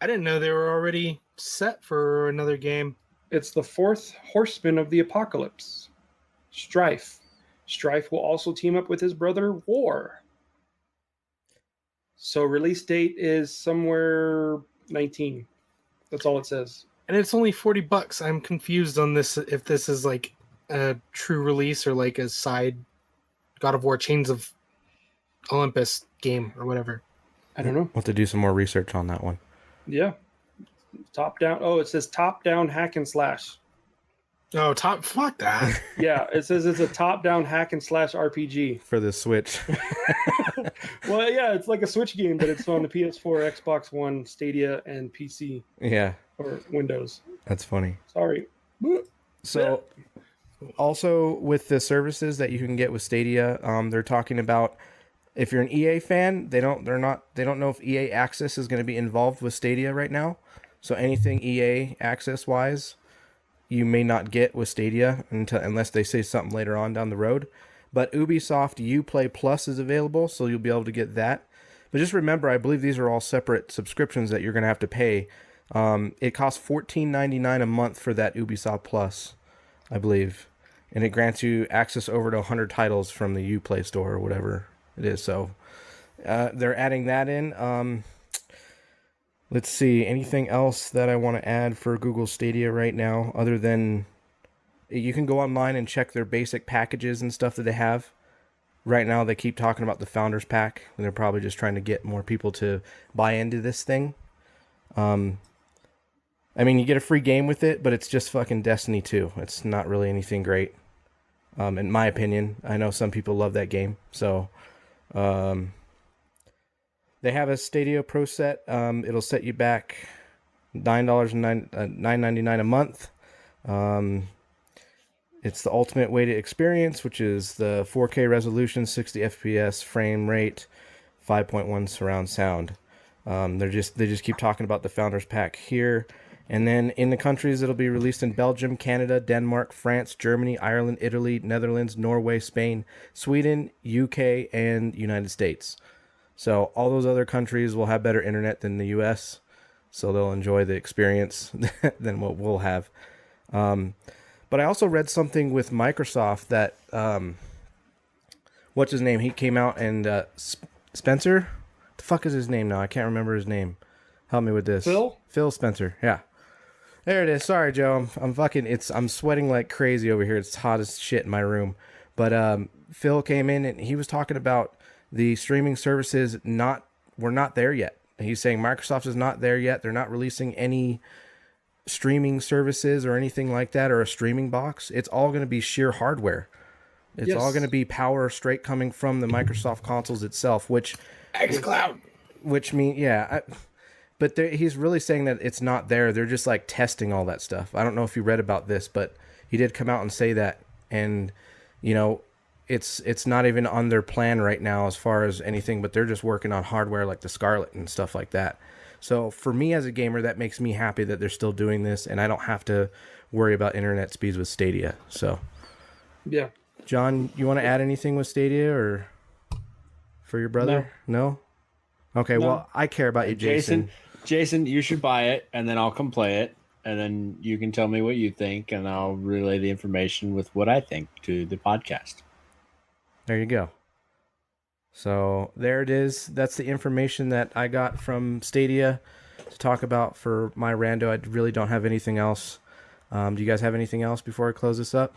I didn't know they were already set for another game. It's the fourth horseman of the apocalypse, Strife. Strife will also team up with his brother War. So release date is somewhere 19. That's all it says. And it's only $40. I'm confused on this, if this is like a true release or like a side God of War Chains of Olympus game or whatever. I don't know. We'll have to do some more research on that one. Yeah. Top down. Oh, it says top down hack and slash. Oh, fuck that. Yeah, it says it's a top down hack and slash RPG. For the Switch. Well, yeah, it's like a Switch game, but it's on the PS4, Xbox One, Stadia, and PC. Yeah. Or Windows. That's funny. Sorry. So, also with the services that you can get with Stadia, they're talking about, if you're an EA fan, they don't know if EA Access is going to be involved with Stadia right now. So anything EA Access wise, you may not get with Stadia unless they say something later on down the road. But Ubisoft Uplay Plus is available, so you'll be able to get that. But just remember, I believe these are all separate subscriptions that you're going to have to pay. It costs $14.99 a month for that Ubisoft Plus, I believe. And it grants you access over to 100 titles from the Uplay store or whatever it is. So they're adding that in. Let's see, anything else that I want to add for Google Stadia right now, other than you can go online and check their basic packages and stuff that they have. Right now, they keep talking about the Founders Pack, and they're probably just trying to get more people to buy into this thing. I mean, you get a free game with it, but it's just fucking Destiny 2. It's not really anything great. in my opinion. I know some people love that game. So they have a Stadia Pro set. It'll set you back $9.99 a month. It's the ultimate way to experience, which is the 4K resolution, 60 FPS frame rate, 5.1 surround sound. They just keep talking about the Founders Pack here. And then in the countries, it'll be released in Belgium, Canada, Denmark, France, Germany, Ireland, Italy, Netherlands, Norway, Spain, Sweden, UK, and United States. So all those other countries will have better internet than the US, so they'll enjoy the experience than what we'll have. But I also read something with Microsoft that, what's his name? He came out and Spencer? The fuck is his name now? I can't remember his name. Help me with this. Phil Spencer. Yeah. There it is. Sorry, Joe. I'm sweating like crazy over here. It's hot as shit in my room. But Phil came in and he was talking about the streaming services we're not there yet. He's saying Microsoft is not there yet. They're not releasing any streaming services or anything like that, or a streaming box. It's all going to be sheer hardware. It's all going to be power straight coming from the Microsoft consoles itself, which xCloud. Which mean, yeah. But he's really saying that it's not there. They're just like testing all that stuff. I don't know if you read about this, but he did come out and say that. And, you know, it's not even on their plan right now as far as anything, but they're just working on hardware like the Scarlet and stuff like that. So for me as a gamer, that makes me happy that they're still doing this, and I don't have to worry about internet speeds with Stadia. So, yeah. John, you want to add anything with Stadia or for your brother? No? Okay, No. well, I care about you, Jason. Jason, you should buy it, and then I'll come play it, and then you can tell me what you think, and I'll relay the information with what I think to the podcast. There you go. So there it is. That's the information that I got from Stadia to talk about for my rando. I really don't have anything else. Do you guys have anything else before I close this up?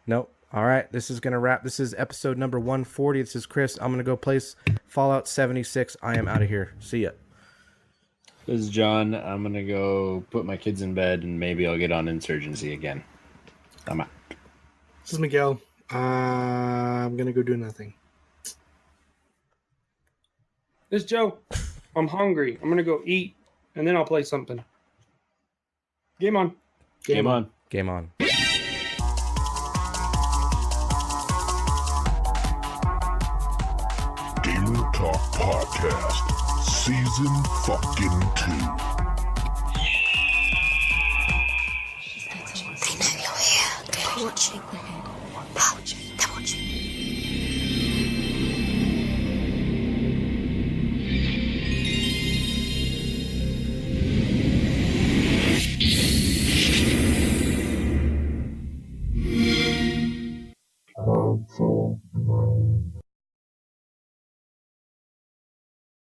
Nope. All right. This is going to wrap. This is episode number 140. This is Chris. I'm going to go play Fallout 76. I am out of here. See ya. This is John. I'm going to go put my kids in bed, and maybe I'll get on Insurgency again. I'm out. This is Miguel. I'm gonna go do nothing. This is Joe. I'm hungry. I'm gonna go eat, and then I'll play something. Game on. Game on. Game on. Gamer Talk Podcast, Season fucking 2. I know you're here. They're watching.